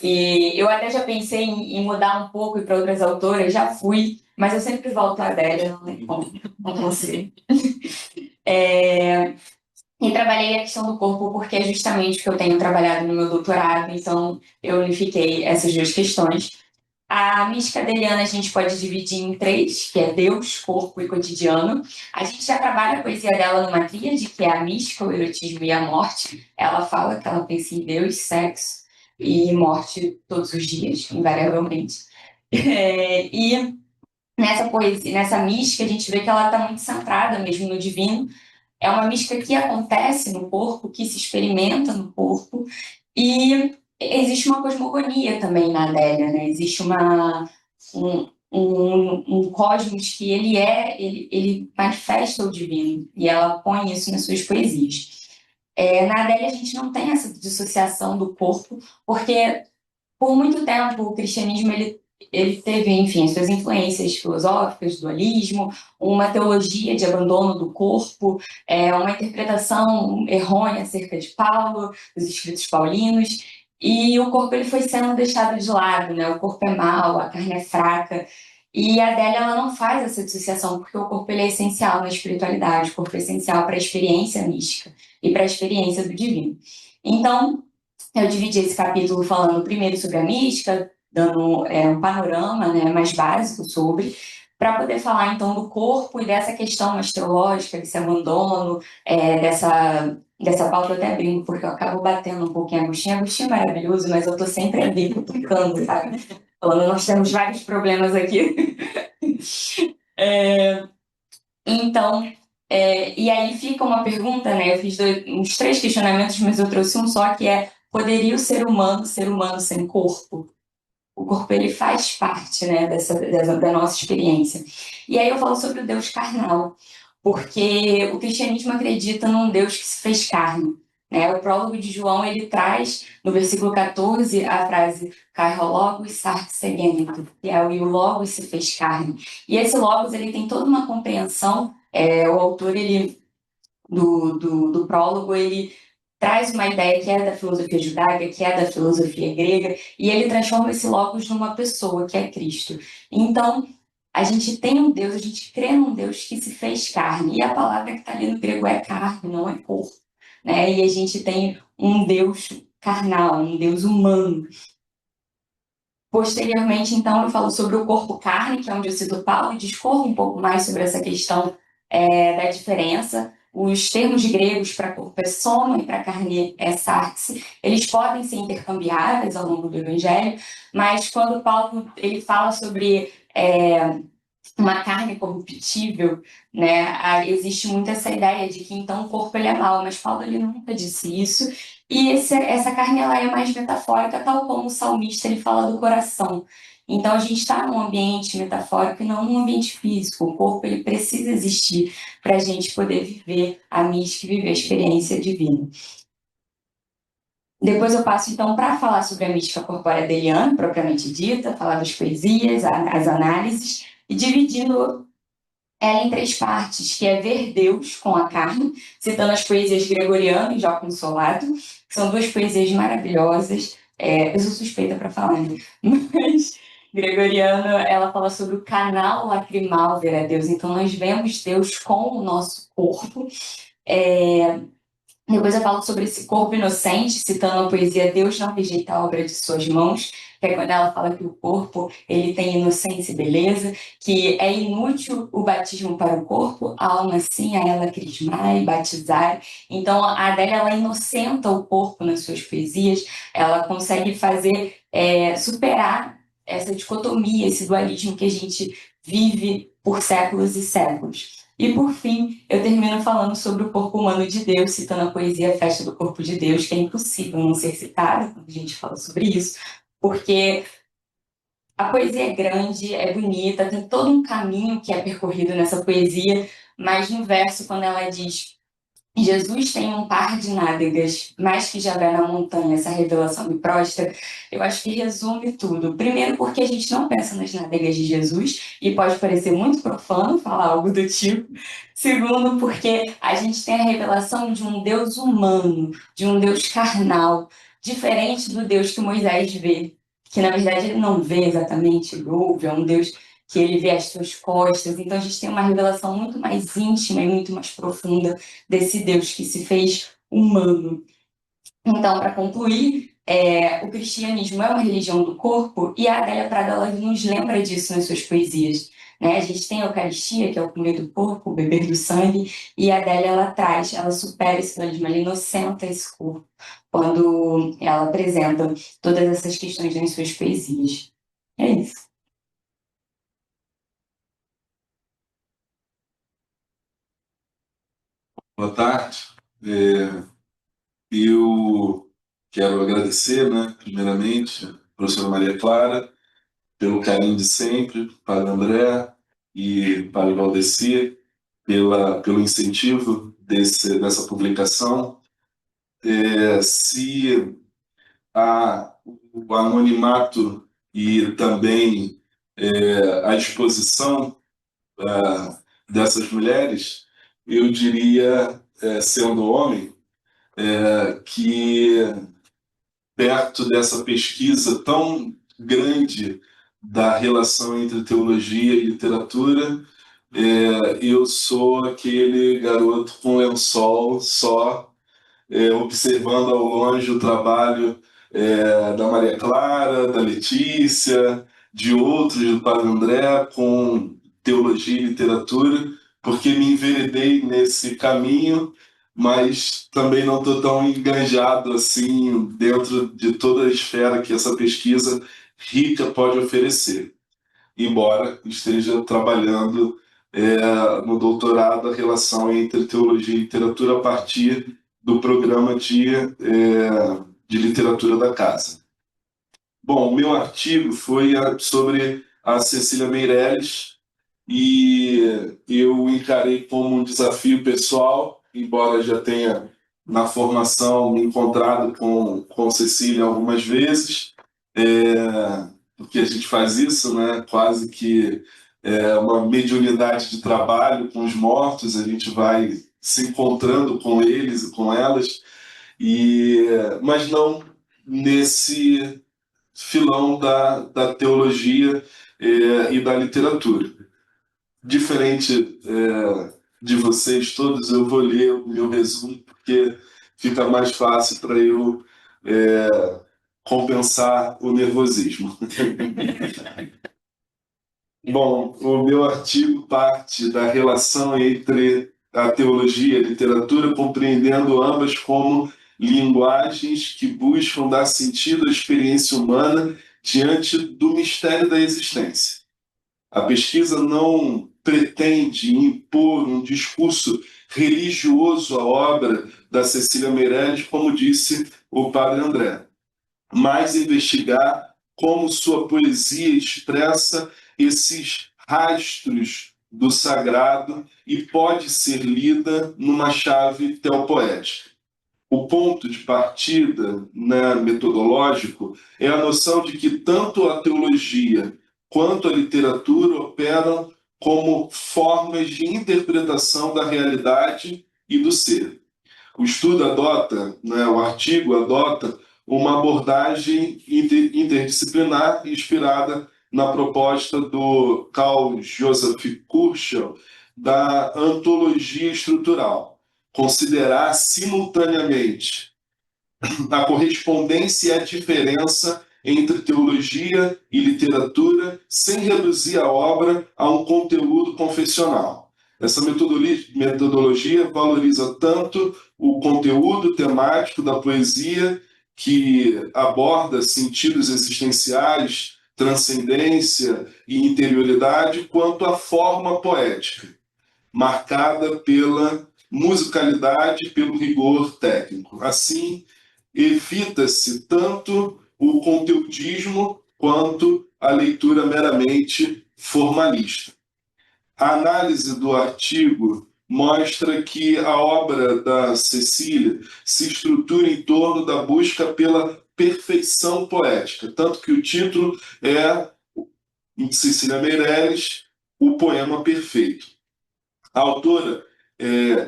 E eu até já pensei em mudar um pouco e para outras autoras, já fui, mas eu sempre volto à Adélia, não tem como, não consigo. E trabalhei a questão do corpo porque é justamente o que eu tenho trabalhado no meu doutorado, então eu unifiquei essas duas questões. A mística adeliana a gente pode dividir em três, que é Deus, corpo e cotidiano. A gente já trabalha a poesia dela numa tríade, que é a mística, o erotismo e a morte. Ela fala que ela pensa em Deus, sexo e morte todos os dias, invariavelmente. E nessa poesia, nessa mística, a gente vê que ela está muito centrada mesmo no divino. É uma mística que acontece no corpo, que se experimenta no corpo, e existe uma cosmogonia também na Adélia, né? Existe um cosmos que ele manifesta o divino, e ela põe isso nas suas poesias. Na Adélia a gente não tem essa dissociação do corpo, porque por muito tempo o cristianismo ele teve, enfim, as suas influências filosóficas, dualismo, uma teologia de abandono do corpo, uma interpretação errônea acerca de Paulo, dos escritos paulinos, e o corpo ele foi sendo deixado de lado, né? O corpo é mau, a carne é fraca, e a Adélia ela não faz essa dissociação, porque o corpo ele é essencial na espiritualidade, o corpo é essencial para a experiência mística e para a experiência do divino. Então, eu dividi esse capítulo falando primeiro sobre a mística, dando um panorama, né, mais básico sobre, para poder falar então do corpo e dessa questão astrológica, desse abandono, dessa pauta. Eu até brinco, porque eu acabo batendo um pouquinho em Agostinho. Agostinho é maravilhoso, mas eu estou sempre ali cutucando, sabe? Falando, nós temos vários problemas aqui. Então, e aí fica uma pergunta, né? Eu fiz uns 3 questionamentos, mas eu trouxe um só, que é: poderia o ser humano sem corpo? O corpo ele faz parte, né, da nossa experiência. E aí eu falo sobre o Deus carnal, porque o cristianismo acredita num Deus que se fez carne. Né? O prólogo de João ele traz no versículo 14 a frase "Kai ho logos sarx egento", que é o Logos se fez carne. E esse Logos ele tem toda uma compreensão. O autor do prólogo ele traz uma ideia que é da filosofia judaica, que é da filosofia grega, e ele transforma esse logos numa pessoa, que é Cristo. Então, a gente tem um Deus, a gente crê num Deus que se fez carne, e a palavra que está ali no grego é carne, não é corpo. Né? E a gente tem um Deus carnal, um Deus humano. Posteriormente, então, eu falo sobre o corpo carne, que é onde eu cito Paulo, e discorro um pouco mais sobre essa questão da diferença. Os termos gregos para corpo é soma e para carne é sarx. Eles podem ser intercambiáveis ao longo do Evangelho, mas quando Paulo ele fala sobre uma carne corruptível, né, existe muito essa ideia de que então o corpo ele é mau, mas Paulo ele nunca disse isso. E essa carne ela é mais metafórica, tal como o salmista ele fala do coração. Então a gente está num ambiente metafórico e não num ambiente físico. O corpo ele precisa existir para a gente poder viver a mística e viver a experiência divina. Depois eu passo então para falar sobre a mística corpórea adeliana, propriamente dita, falar das poesias, as análises, e dividindo ela em 3 partes, que é ver Deus com a carne, citando as poesias Gregoriano e Jó Consolado, que são 2 poesias maravilhosas. Eu sou suspeita para falar, né? Mas Gregoriano, ela fala sobre o canal lacrimal ver a Deus. Então, nós vemos Deus com o nosso corpo. Depois eu falo sobre esse corpo inocente, citando a poesia Deus não rejeita a obra de suas mãos, que é quando ela fala que o corpo ele tem inocência e beleza, que é inútil o batismo para o corpo, a alma sim, a ela crismar e batizar. Então a Adélia ela inocenta o corpo nas suas poesias, ela consegue fazer superar essa dicotomia, esse dualismo que a gente vive por séculos e séculos. E, por fim, eu termino falando sobre o corpo humano de Deus, citando a poesia Festa do Corpo de Deus, que é impossível não ser citada quando a gente fala sobre isso, porque a poesia é grande, é bonita, tem todo um caminho que é percorrido nessa poesia, mas no verso, quando ela diz Jesus tem um par de nádegas, mais que Javé na montanha, essa revelação me prostra, eu acho que resume tudo. Primeiro, porque a gente não pensa nas nádegas de Jesus, e pode parecer muito profano falar algo do tipo. Segundo, porque a gente tem a revelação de um Deus humano, de um Deus carnal, diferente do Deus que Moisés vê, que na verdade ele não vê exatamente, ele ouve, é um Deus que ele vê as suas costas. Então a gente tem uma revelação muito mais íntima e muito mais profunda desse Deus que se fez humano. Então, para concluir, o cristianismo é uma religião do corpo e a Adélia Prado ela nos lembra disso nas suas poesias. Né? A gente tem a Eucaristia, que é o comer do corpo, o beber do sangue, e a Adélia ela traz, ela supera esse dualismo, ela inocenta esse corpo quando ela apresenta todas essas questões nas suas poesias. É isso. Boa tarde. Eu quero agradecer, né, primeiramente, a professora Maria Clara, pelo carinho de sempre, para o André e para o Valdeci, pelo incentivo dessa publicação. Se o anonimato e também a exposição dessas mulheres, eu diria, sendo homem, que perto dessa pesquisa tão grande da relação entre teologia e literatura, eu sou aquele garoto com lençol só, observando ao longe o trabalho da Maria Clara, da Letícia, de outros, do Padre André, com teologia e literatura, porque me enveredei nesse caminho, mas também não estou tão enganjado assim dentro de toda a esfera que essa pesquisa rica pode oferecer, embora esteja trabalhando no doutorado a relação entre teologia e literatura a partir do programa de literatura da casa. Bom, o meu artigo foi sobre a Cecília Meirelles e eu encarei como um desafio pessoal, embora já tenha na formação me encontrado com Cecília algumas vezes, porque a gente faz isso, né? Quase que uma mediunidade de trabalho com os mortos, a gente vai se encontrando com eles e com elas, mas não nesse filão da teologia e da literatura. Diferente de vocês todos, eu vou ler o meu resumo, porque fica mais fácil para eu compensar o nervosismo. Bom, o meu artigo parte da relação entre a teologia e a literatura, compreendendo ambas como linguagens que buscam dar sentido à experiência humana diante do mistério da existência. A pesquisa não pretende impor um discurso religioso à obra da Cecília Meirelles, como disse o padre André, mas investigar como sua poesia expressa esses rastros do sagrado e pode ser lida numa chave teopoética. O ponto de partida, né, metodológico é a noção de que tanto a teologia quanto a literatura operam como formas de interpretação da realidade e do ser. O estudo adota, né, o artigo adota uma abordagem interdisciplinar inspirada na proposta do Carl Joseph Kurschel da antologia estrutural, considerar simultaneamente a correspondência e a diferença entre teologia e literatura, sem reduzir a obra a um conteúdo confessional. Essa metodologia valoriza tanto o conteúdo temático da poesia, que aborda sentidos existenciais, transcendência e interioridade, quanto a forma poética, marcada pela musicalidade e pelo rigor técnico. Assim, evita-se tanto o conteudismo quanto a leitura meramente formalista. A análise do artigo mostra que a obra da Cecília se estrutura em torno da busca pela perfeição poética, tanto que o título é, em Cecília Meirelles, O Poema Perfeito. A autora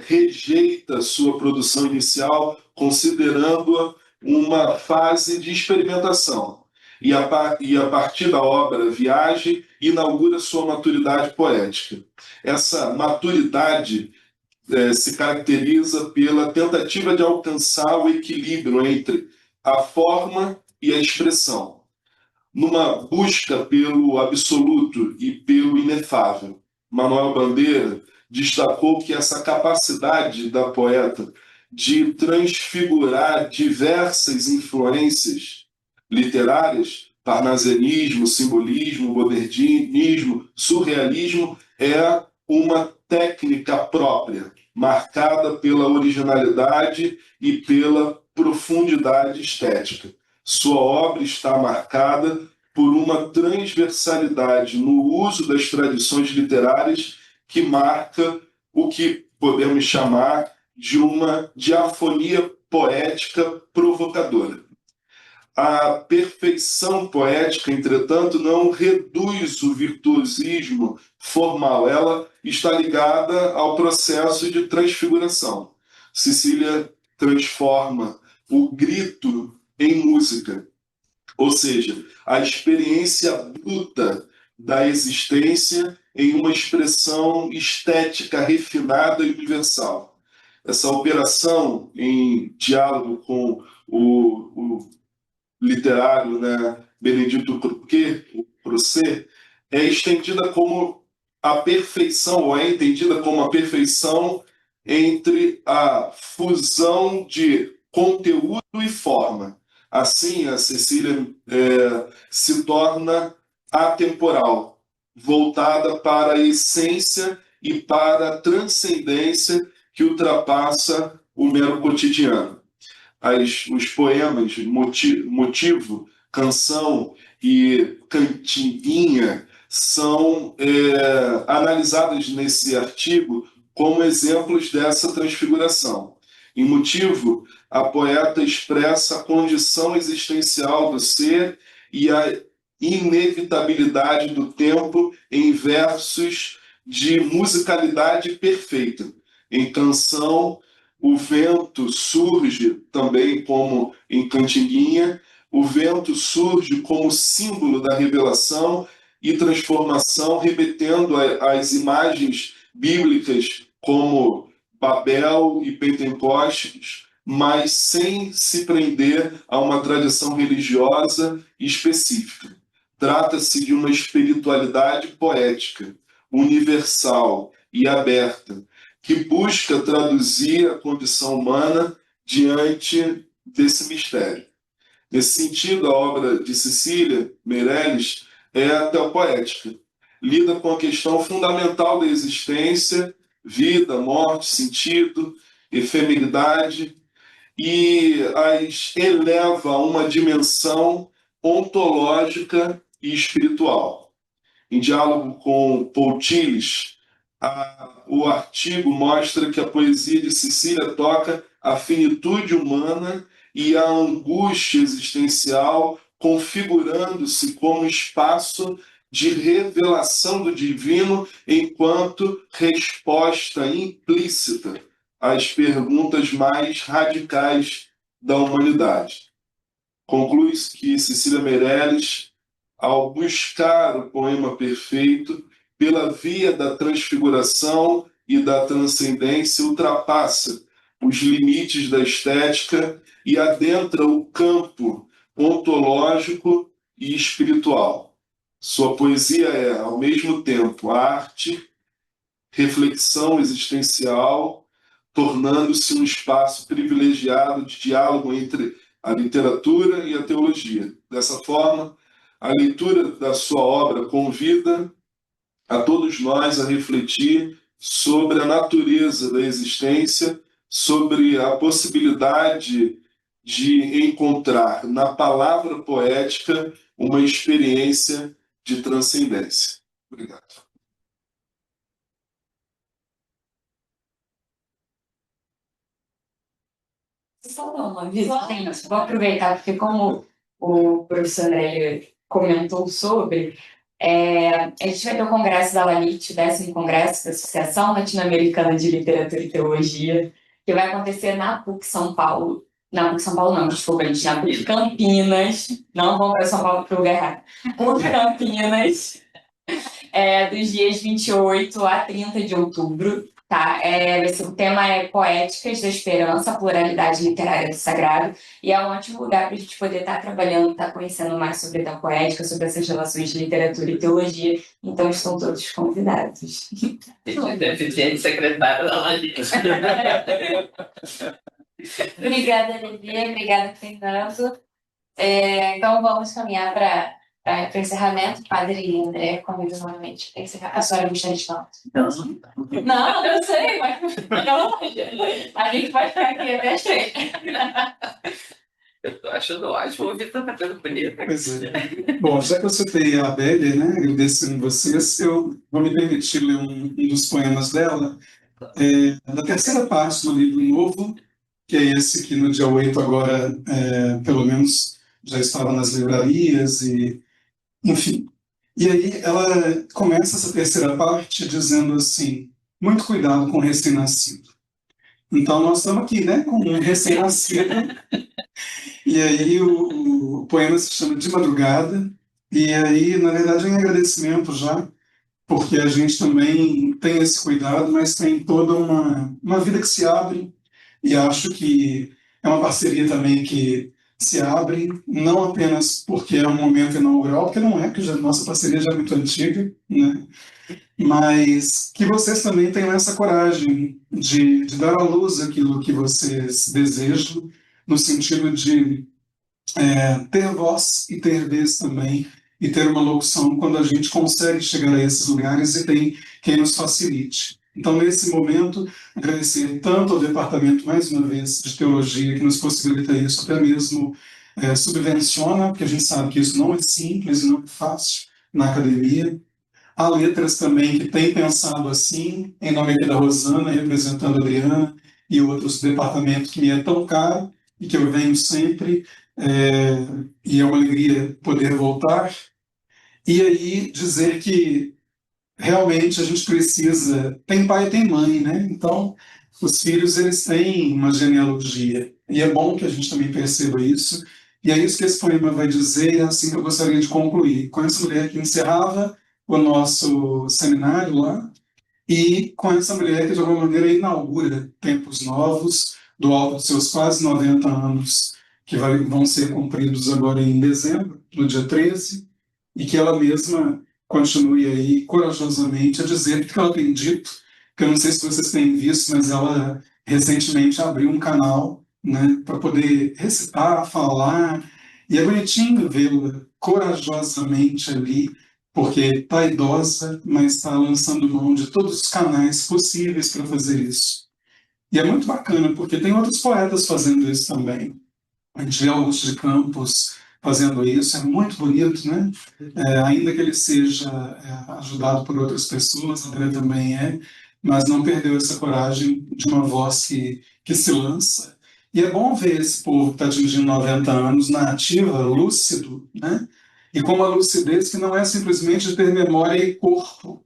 rejeita sua produção inicial, considerando-a uma fase de experimentação. E a partir da obra Viagem, inaugura sua maturidade poética. Essa maturidade se caracteriza pela tentativa de alcançar o equilíbrio entre a forma e a expressão, numa busca pelo absoluto e pelo inefável. Manuel Bandeira destacou que essa capacidade da poeta de transfigurar diversas influências literárias, parnasianismo, simbolismo, modernismo, surrealismo, é uma técnica própria, marcada pela originalidade e pela profundidade estética. Sua obra está marcada por uma transversalidade no uso das tradições literárias que marca o que podemos chamar de uma diafonia poética provocadora. A perfeição poética, entretanto, não reduz o virtuosismo formal, ela está ligada ao processo de transfiguração. Cecília transforma o grito em música, ou seja, a experiência bruta da existência em uma expressão estética refinada e universal. Essa operação em diálogo com o literário, né, Benedito Croce, é estendida como a perfeição, ou é entendida como a perfeição entre a fusão de conteúdo e forma. Assim, a Cecília se torna atemporal, voltada para a essência e para a transcendência que ultrapassa o mero cotidiano. Os poemas Motivo, Canção e Cantininha são analisados nesse artigo como exemplos dessa transfiguração. Em Motivo, a poeta expressa a condição existencial do ser e a inevitabilidade do tempo em versos de musicalidade perfeita. Em Canção, o vento surge também como em Cantininha, o vento surge como símbolo da revelação e transformação, remetendo às imagens bíblicas como Babel e Pentecostes, mas sem se prender a uma tradição religiosa específica. Trata-se de uma espiritualidade poética, universal e aberta, que busca traduzir a condição humana diante desse mistério. Nesse sentido, a obra de Cecília Meirelles é teopoética. Lida com a questão fundamental da existência, vida, morte, sentido, efemeridade, e as eleva a uma dimensão ontológica e espiritual. Em diálogo com Paul Tillich, o artigo mostra que a poesia de Cecília toca a finitude humana e a angústia existencial, configurando-se como espaço de revelação do divino enquanto resposta implícita às perguntas mais radicais da humanidade. Conclui-se que Cecília Meirelles, ao buscar o poema perfeito, pela via da transfiguração e da transcendência, ultrapassa os limites da estética e adentra o campo ontológico e espiritual. Sua poesia é, ao mesmo tempo, arte, reflexão existencial, tornando-se um espaço privilegiado de diálogo entre a literatura e a teologia. Dessa forma, a leitura da sua obra convida a todos nós a refletir sobre a natureza da existência, sobre a possibilidade de encontrar na palavra poética uma experiência de transcendência. Obrigado. Só dar uma aviso, gente, vou aproveitar, porque como o professor André comentou sobre, a gente vai ter o congresso da LALIT, o 10º congresso da Associação Latino-Americana de Literatura e Teologia, que vai acontecer na PUC São Paulo. Na PUC São Paulo não, desculpa, gente, na PUC Campinas. Não vão para São Paulo para o lugar errado. PUC Campinas, dos dias 28 a 30 de outubro. Tá? O tema é Poéticas da Esperança, a Pluralidade Literária do Sagrado, e é um ótimo lugar para a gente poder estar trabalhando, estar conhecendo mais sobre a poética, sobre essas relações de literatura e teologia. Então, estão todos convidados. Deficiente secretário da Lalit. Obrigada, Lívia. Obrigada, Fernando. Então, vamos caminhar para o encerramento. Padre André, convido novamente para encerrar. A senhora gostaria de falar? Não, eu sei, mas a gente vai ficar aqui até as 3. Eu tô achando ótimo ouvir tanta coisa bonita. Pois é. Bom, já que eu citei a Abélia, né, agradecendo vocês, eu vou me permitir ler um dos poemas dela, da terceira parte do livro novo, que é esse que no dia 8 agora, pelo menos, já estava nas livrarias, e enfim. E aí ela começa essa terceira parte dizendo assim, muito cuidado com o recém-nascido. Então nós estamos aqui, né, com um recém-nascido, e aí o poema se chama De Madrugada, e aí, na verdade, é um agradecimento já, porque a gente também tem esse cuidado, mas tem toda uma vida que se abre, e acho que é uma parceria também que se abre, não apenas porque é um momento inaugural, porque não é, porque a nossa parceria já é muito antiga, né? Mas que vocês também tenham essa coragem de dar à luz aquilo que vocês desejam, no sentido de ter voz e ter vez também, e ter uma locução quando a gente consegue chegar a esses lugares e tem quem nos facilite. Então, nesse momento, agradecer tanto ao departamento, mais uma vez, de teologia, que nos possibilita isso, até mesmo subvenciona, porque a gente sabe que isso não é simples e não é fácil na academia. Há letras também que têm pensado assim, em nome aqui da Rosana, representando a Adriana, e outros departamentos que me é tão caro e que eu venho sempre, e é uma alegria poder voltar. E aí dizer que realmente a gente precisa, tem pai e tem mãe, né? Então, os filhos, eles têm uma genealogia, e é bom que a gente também perceba isso, e é isso que esse poema vai dizer, e é assim que eu gostaria de concluir, com essa mulher que encerrava o nosso seminário lá, e com essa mulher que, de alguma maneira, inaugura tempos novos, do alto dos seus quase 90 anos, que vão ser cumpridos agora em dezembro, no dia 13, e que ela mesma continue aí corajosamente a dizer o que ela tem dito, que eu não sei se vocês têm visto, mas ela recentemente abriu um canal, né, para poder recitar, falar, e é bonitinho vê-la corajosamente ali, porque está idosa, mas está lançando mão de todos os canais possíveis para fazer isso. E é muito bacana, porque tem outros poetas fazendo isso também. A gente vê Augusto de Campos fazendo isso, é muito bonito, né? Ainda que ele seja ajudado por outras pessoas, André também mas não perdeu essa coragem de uma voz que se lança. E é bom ver esse povo que está atingindo 90 anos na ativa, lúcido, né? E com uma lucidez que não é simplesmente de ter memória e corpo,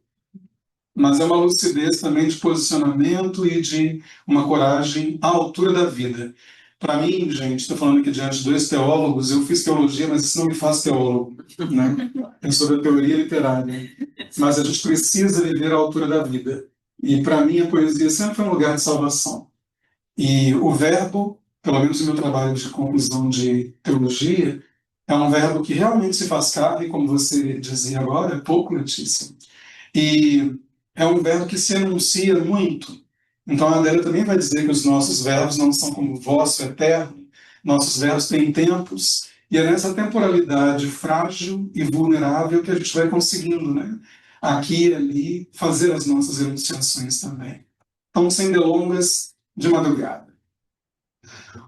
mas é uma lucidez também de posicionamento e de uma coragem à altura da vida. Para mim, gente, estou falando aqui diante de 2 teólogos, eu fiz teologia, mas isso não me faz teólogo, né? Eu sou da teoria literária. Mas a gente precisa viver à altura da vida. E para mim a poesia sempre foi um lugar de salvação. E o verbo, pelo menos no meu trabalho de conclusão de teologia, é um verbo que realmente se faz carne, como você dizia agora, é pouco, Letícia. E é um verbo que se enuncia muito. Então a Adélia também vai dizer que os nossos verbos não são como o vosso eterno, nossos verbos têm tempos, e é nessa temporalidade frágil e vulnerável que a gente vai conseguindo, né? Aqui e ali, fazer as nossas enunciações também. Então, sem delongas, de madrugada.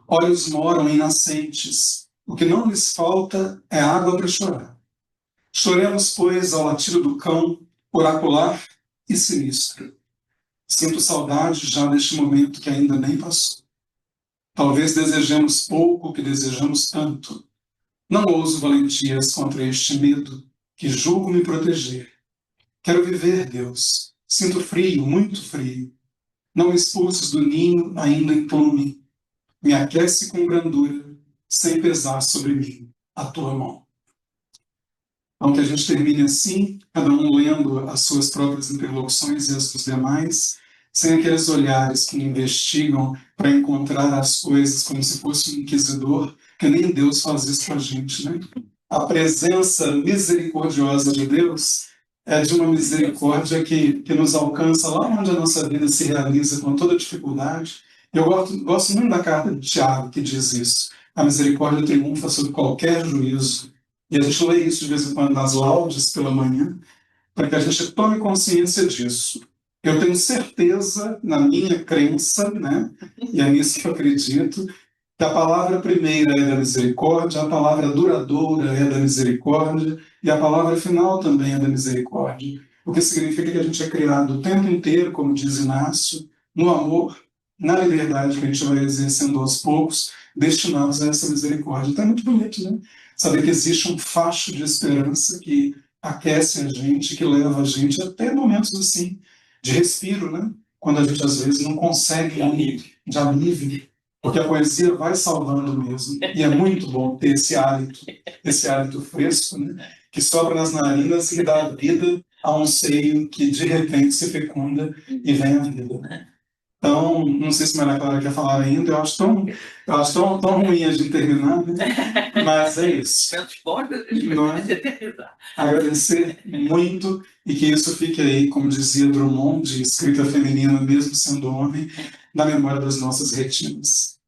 Olhos moram em nascentes, o que não lhes falta é água para chorar. Choremos, pois, ao latido do cão, oracular e sinistro. Sinto saudade já deste momento que ainda nem passou. Talvez desejemos pouco que desejamos tanto. Não ouso valentias contra este medo que julgo me proteger. Quero viver, Deus. Sinto frio, muito frio. Não me expulses do ninho ainda em plume. Me aquece com brandura, sem pesar sobre mim a tua mão. Então, que a gente termine assim, cada um lendo as suas próprias interlocuções e as dos demais, sem aqueles olhares que investigam para encontrar as coisas como se fosse um inquisidor, que nem Deus faz isso com a gente, né? A presença misericordiosa de Deus é de uma misericórdia que nos alcança lá onde a nossa vida se realiza com toda dificuldade. Eu gosto muito da carta de Tiago, que diz isso. A misericórdia triunfa sobre qualquer juízo. E a gente lê isso de vez em quando nas laudes pela manhã, para que a gente tome consciência disso. Eu tenho certeza, na minha crença, né, e é nisso que eu acredito, que a palavra primeira é da misericórdia, a palavra duradoura é da misericórdia, e a palavra final também é da misericórdia. O que significa que a gente é criado o tempo inteiro, como diz Inácio, no amor, na liberdade que a gente vai exercendo aos poucos, destinados a essa misericórdia. Então é muito bonito, né? Saber que existe um facho de esperança que aquece a gente, que leva a gente até momentos assim, de respiro, né? Quando a gente às vezes não consegue de alívio, porque a poesia vai salvando mesmo. E é muito bom ter esse hálito fresco, né? Que sobra nas narinas e dá vida a um seio que de repente se fecunda e vem a vida, né? Então, não sei se a Maria Clara quer falar ainda, eu acho tão ruim a gente terminar, né? Mas é isso. Não é? Agradecer muito e que isso fique aí, como dizia Drummond, de escrita feminina, mesmo sendo homem, na memória das nossas retinas.